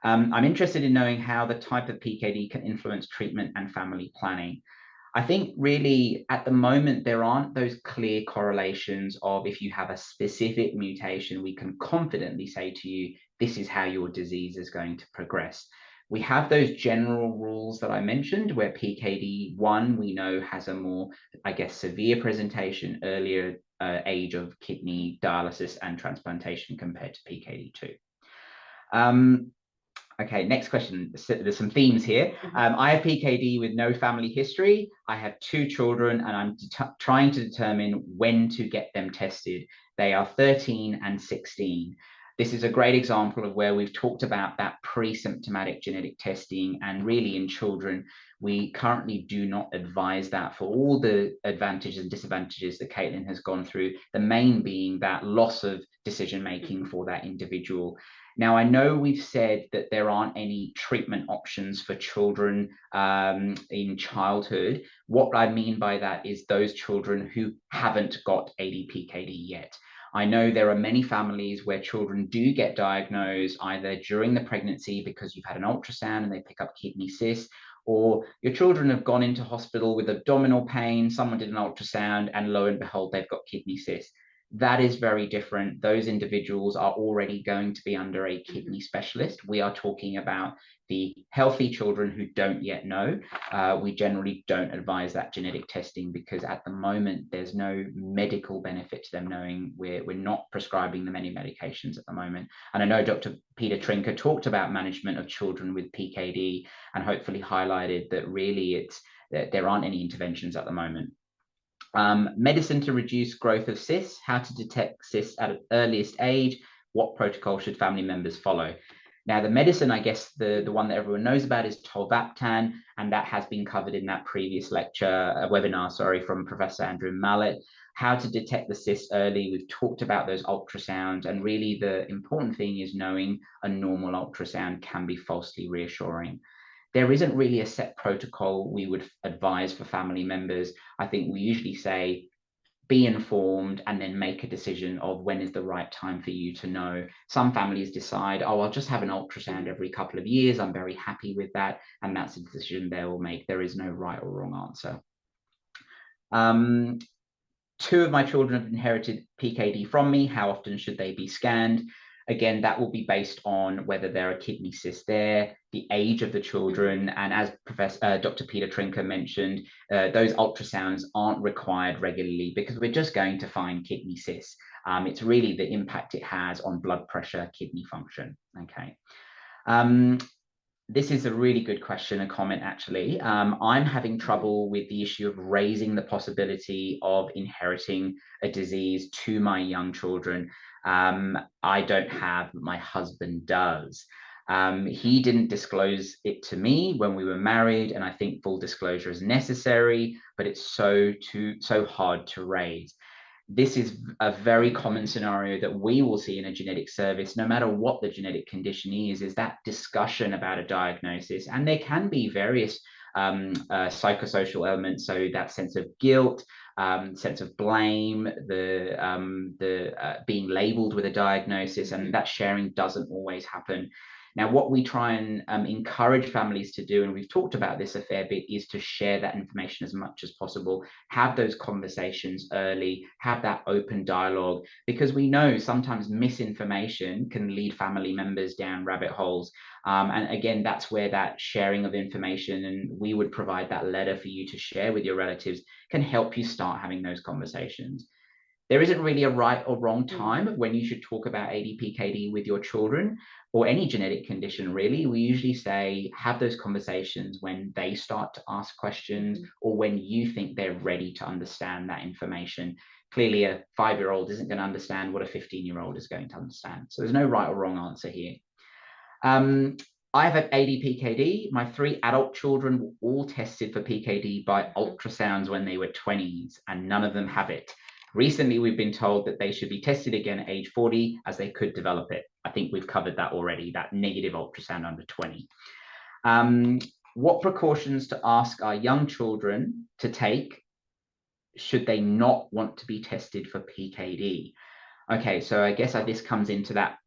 I'm interested in knowing how the type of PKD can influence treatment and family planning. I think really at the moment, there aren't those clear correlations of if you have a specific mutation, we can confidently say to you, this is how your disease is going to progress. We have those general rules that I mentioned where PKD1 we know has a more, I guess, severe presentation, earlier age of kidney dialysis and transplantation compared to PKD2. Okay, next question. There's some themes here. I have PKD with no family history. I have 2 children and I'm trying to determine when to get them tested. They are 13 and 16. This is a great example of where we've talked about that pre-symptomatic genetic testing, and really in children, we currently do not advise that for all the advantages and disadvantages that Caitlin has gone through, the main being that loss of decision-making for that individual. Now, I know we've said that there aren't any treatment options for children in childhood. What I mean by that is those children who haven't got ADPKD yet. I know there are many families where children do get diagnosed either during the pregnancy because you've had an ultrasound and they pick up kidney cysts, or your children have gone into hospital with abdominal pain, someone did an ultrasound, and lo and behold, they've got kidney cysts. That is very different. Those individuals are already going to be under a kidney specialist. We are talking about the healthy children who don't yet know. We generally don't advise that genetic testing because at the moment, there's no medical benefit to them knowing. We're not prescribing them any medications at the moment. And I know Dr. Peter Trinker talked about management of children with PKD and hopefully highlighted that really that there aren't any interventions at the moment. Medicine to reduce growth of cysts, how to detect cysts at an earliest age, what protocol should family members follow? Now, the medicine, I guess the one that everyone knows about is tolvaptan, and that has been covered in that previous webinar, from Professor Andrew Mallet. How to detect the cysts early, we've talked about those ultrasounds, and really the important thing is knowing a normal ultrasound can be falsely reassuring. There isn't really a set protocol we would advise for family members. I think we usually say, be informed and then make a decision of when is the right time for you to know. Some families decide, oh, I'll just have an ultrasound every couple of years. I'm very happy with that. And that's a decision they will make. There is no right or wrong answer. 2 of my children have inherited PKD from me. How often should they be scanned? Again, that will be based on whether there are kidney cysts there, the age of the children, and as Dr. Peter Trinker mentioned, those ultrasounds aren't required regularly because we're just going to find kidney cysts. It's really the impact it has on blood pressure, kidney function. Okay. This is a really good question, a comment actually. I'm having trouble with the issue of raising the possibility of inheriting a disease to my young children. I don't have, my husband does. He didn't disclose it to me when we were married, and I think full disclosure is necessary, but it's so hard to raise. This is a very common scenario that we will see in a genetic service, no matter what the genetic condition is that discussion about a diagnosis. And there can be various psychosocial elements, so that sense of guilt, sense of blame, the being labeled with a diagnosis, and that sharing doesn't always happen. Now, what we try and encourage families to do, and we've talked about this a fair bit, is to share that information as much as possible, have those conversations early, have that open dialogue, because we know sometimes misinformation can lead family members down rabbit holes. And again, that's where that sharing of information, and we would provide that letter for you to share with your relatives, can help you start having those conversations. There isn't really a right or wrong time of when you should talk about ADPKD with your children or any genetic condition, really. We usually say have those conversations when they start to ask questions or when you think they're ready to understand that information. Clearly, a 5-year-old isn't going to understand what a 15-year-old is going to understand. So there's no right or wrong answer here. I've had ADPKD. My 3 adult children were all tested for PKD by ultrasounds when they were 20s, and none of them have it. Recently, we've been told that they should be tested again at age 40 as they could develop it. I think we've covered that already, that negative ultrasound under 20. What precautions to ask our young children to take should they not want to be tested for PKD? Okay, so I guess this comes into that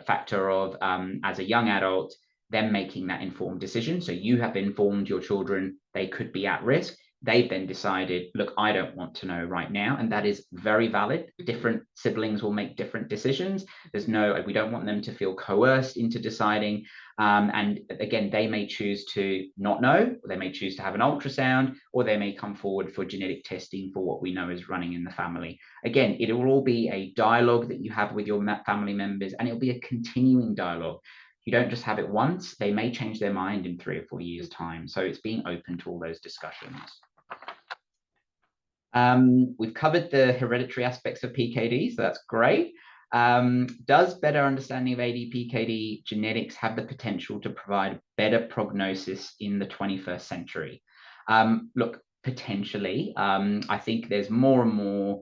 factor of as a young adult, them making that informed decision. So you have informed your children they could be at risk. They've then decided, look, I don't want to know right now. And that is very valid. Different siblings will make different decisions. We don't want them to feel coerced into deciding. And again, they may choose to not know, or they may choose to have an ultrasound, or they may come forward for genetic testing for what we know is running in the family. Again, it will all be a dialogue that you have with your family members, and it'll be a continuing dialogue. You don't just have it once. They may change their mind in 3 or 4 years' time. So it's being open to all those discussions. We've covered the hereditary aspects of PKD, so that's great. Does better understanding of ADPKD genetics have the potential to provide better prognosis in the 21st century? Look, potentially. I think there's more and more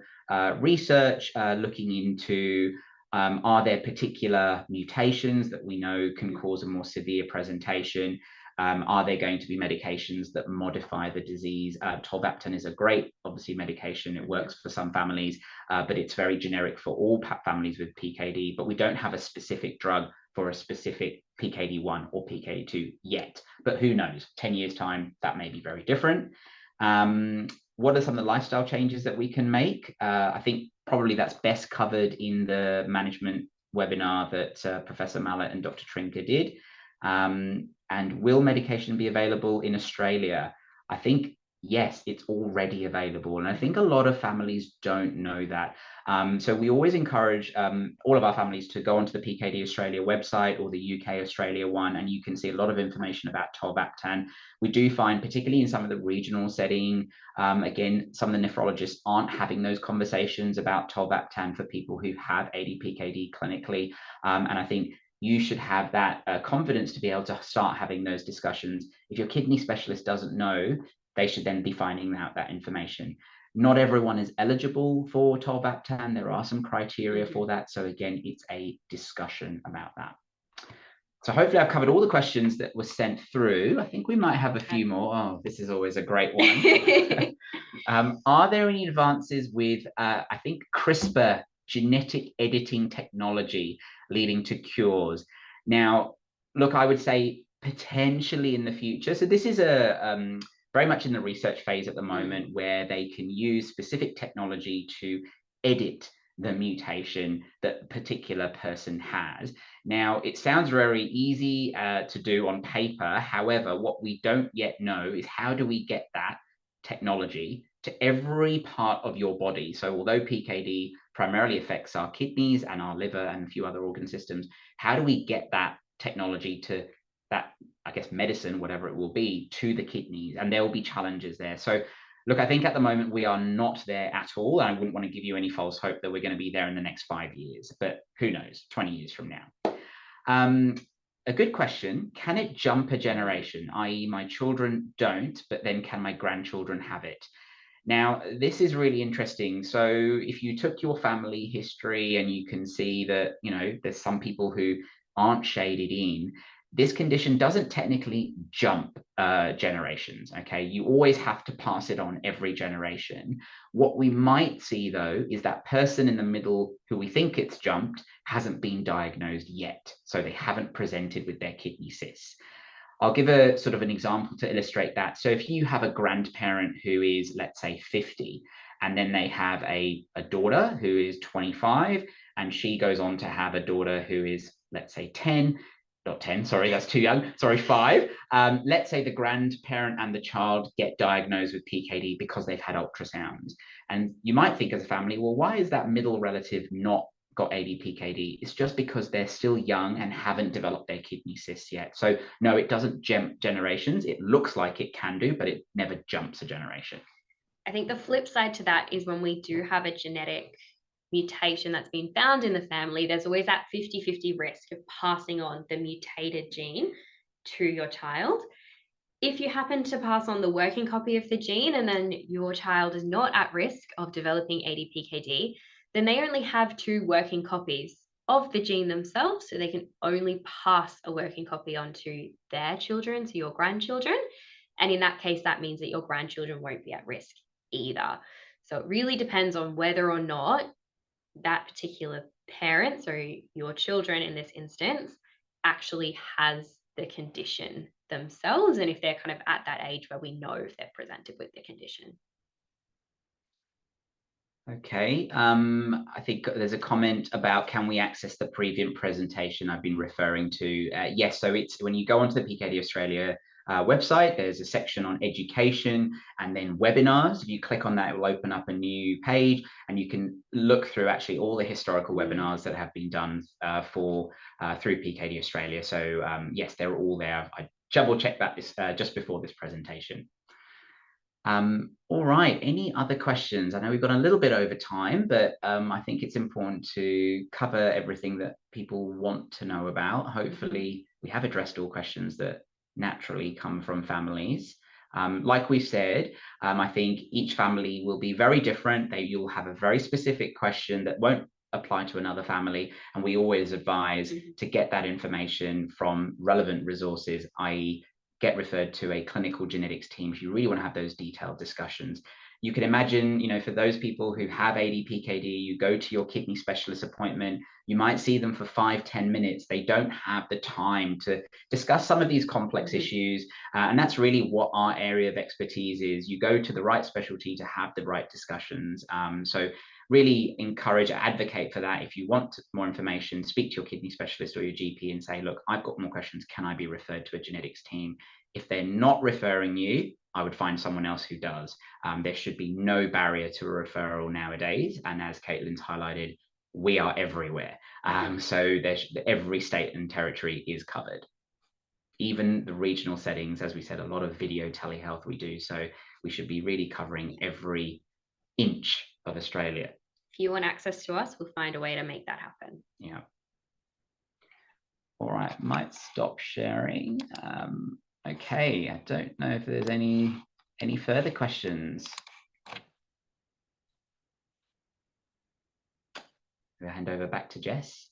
research looking into are there particular mutations that we know can cause a more severe presentation? Are there going to be medications that modify the disease? Tolvaptan is a great, obviously, medication. It works for some families, but it's very generic for all families with PKD. But we don't have a specific drug for a specific PKD1 or PKD2 yet. But who knows? 10 years' time, that may be very different. What are some of the lifestyle changes that we can make? I think probably that's best covered in the management webinar that Professor Mallet and Dr. Trinker did. And will medication be available in Australia? I think, yes, it's already available. And I think a lot of families don't know that. So we always encourage all of our families to go onto the PKD Australia website or the UK Australia one, and you can see a lot of information about tolvaptan. We do find, particularly in some of the regional setting, again, some of the nephrologists aren't having those conversations about tolvaptan for people who have ADPKD clinically. And I think you should have that confidence to be able to start having those discussions. If your kidney specialist doesn't know, they should then be finding out that information. Not everyone is eligible for tolvaptan. There are some criteria for that. So again, it's a discussion about that. So hopefully I've covered all the questions that were sent through. I think we might have a few more. Oh, this is always a great one. Are there any advances with, I think, CRISPR genetic editing technology leading to cures? Now, look, I would say potentially in the future. So this is very much in the research phase at the moment, where they can use specific technology to edit the mutation that a particular person has. Now, it sounds very easy to do on paper. However, what we don't yet know is how do we get that technology to every part of your body. So although PKD primarily affects our kidneys and our liver and a few other organ systems, how do we get that technology to that, I guess, medicine, whatever it will be, to the kidneys? And there will be challenges there. So look, I think at the moment we are not there at all. And I wouldn't want to give you any false hope that we're going to be there in the next 5 years, but who knows, 20 years from now. A good question, can it jump a generation? I.e. my children don't, but then can my grandchildren have it? Now, this is really interesting. So if you took your family history and you can see that, you know, there's some people who aren't shaded in, this condition doesn't technically jump generations, okay? You always have to pass it on every generation. What we might see, though, is that person in the middle who we think it's jumped hasn't been diagnosed yet. So they haven't presented with their kidney cysts. I'll give a sort of an example to illustrate that. So if you have a grandparent who is, let's say, 50, and then they have a daughter who is 25, and she goes on to have a daughter who is, let's say, 10, not 10, sorry, that's too young, sorry, 5. Let's say the grandparent and the child get diagnosed with PKD because they've had ultrasounds. And you might think as a family, well, why is that middle relative not got ADPKD? It's just because they're still young and haven't developed their kidney cysts yet. So no, it doesn't jump generations. It looks like it can do, but it never jumps a generation. I think the flip side to that is when we do have a genetic mutation that's been found in the family, there's always that 50-50 risk of passing on the mutated gene to your child. If you happen to pass on the working copy of the gene and then your child is not at risk of developing ADPKD, then they only have 2 working copies of the gene themselves, so they can only pass a working copy on to their children, to your grandchildren. And in that case, that means that your grandchildren won't be at risk either. So it really depends on whether or not that particular parent, so your children in this instance, actually has the condition themselves, and if they're kind of at that age where we know if they're presented with the condition. Okay, I think there's a comment about, can we access the previous presentation I've been referring to? Yes, so it's when you go onto the PKD Australia website, there's a section on education and then webinars. If you click on that, it will open up a new page and you can look through actually all the historical webinars that have been done through PKD Australia. So yes, they're all there. I double checked that just before this presentation. All right, any other questions? I know we've got a little bit over time, but I think it's important to cover everything that people want to know about. Hopefully we have addressed all questions that naturally come from families. Like we said, I think each family will be very different. You'll have a very specific question that won't apply to another family, and we always advise to get that information from relevant resources, i.e. get referred to a clinical genetics team if you really want to have those detailed discussions. You can imagine, for those people who have ADPKD, you go to your kidney specialist appointment, you might see them for 5-10 minutes. They don't have the time to discuss some of these complex issues. And that's really what our area of expertise is. You go to the right specialty to have the right discussions. So really encourage, advocate for that. If you want more information, speak to your kidney specialist or your GP and say, look, I've got more questions. Can I be referred to a genetics team? If they're not referring you, I would find someone else who does. There should be no barrier to a referral nowadays. And as Caitlin's highlighted, we are everywhere. So every state and territory is covered. Even the regional settings, as we said, a lot of video telehealth we do. So we should be really covering every inch of Australia. If you want access to us, we'll find a way to make that happen. Yeah. All right, might stop sharing. Okay, I don't know if there's any further questions. I'll hand over back to Jess.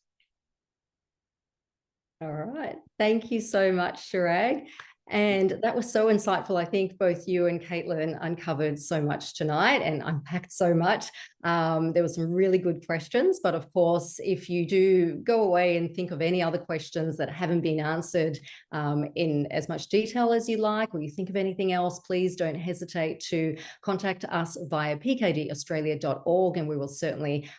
All right. Thank you so much, Chirag. And that was so insightful. I think both you and Caitlin uncovered so much tonight and unpacked so much. There were some really good questions, but of course, if you do go away and think of any other questions that haven't been answered in as much detail as you like, or you think of anything else, please don't hesitate to contact us via pkdaustralia.org, and we will certainly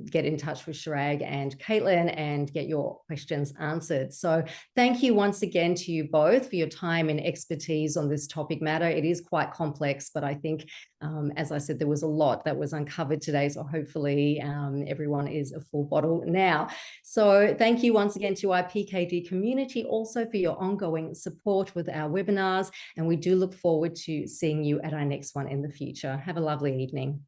get in touch with Chirag and Caitlin and get your questions answered. So thank you once again to you both for your time and expertise on this topic matter. It is quite complex, but I think, as I said, there was a lot that was uncovered today. So hopefully everyone is a full bottle now. So thank you once again to our PKD community also for your ongoing support with our webinars. And we do look forward to seeing you at our next one in the future. Have a lovely evening.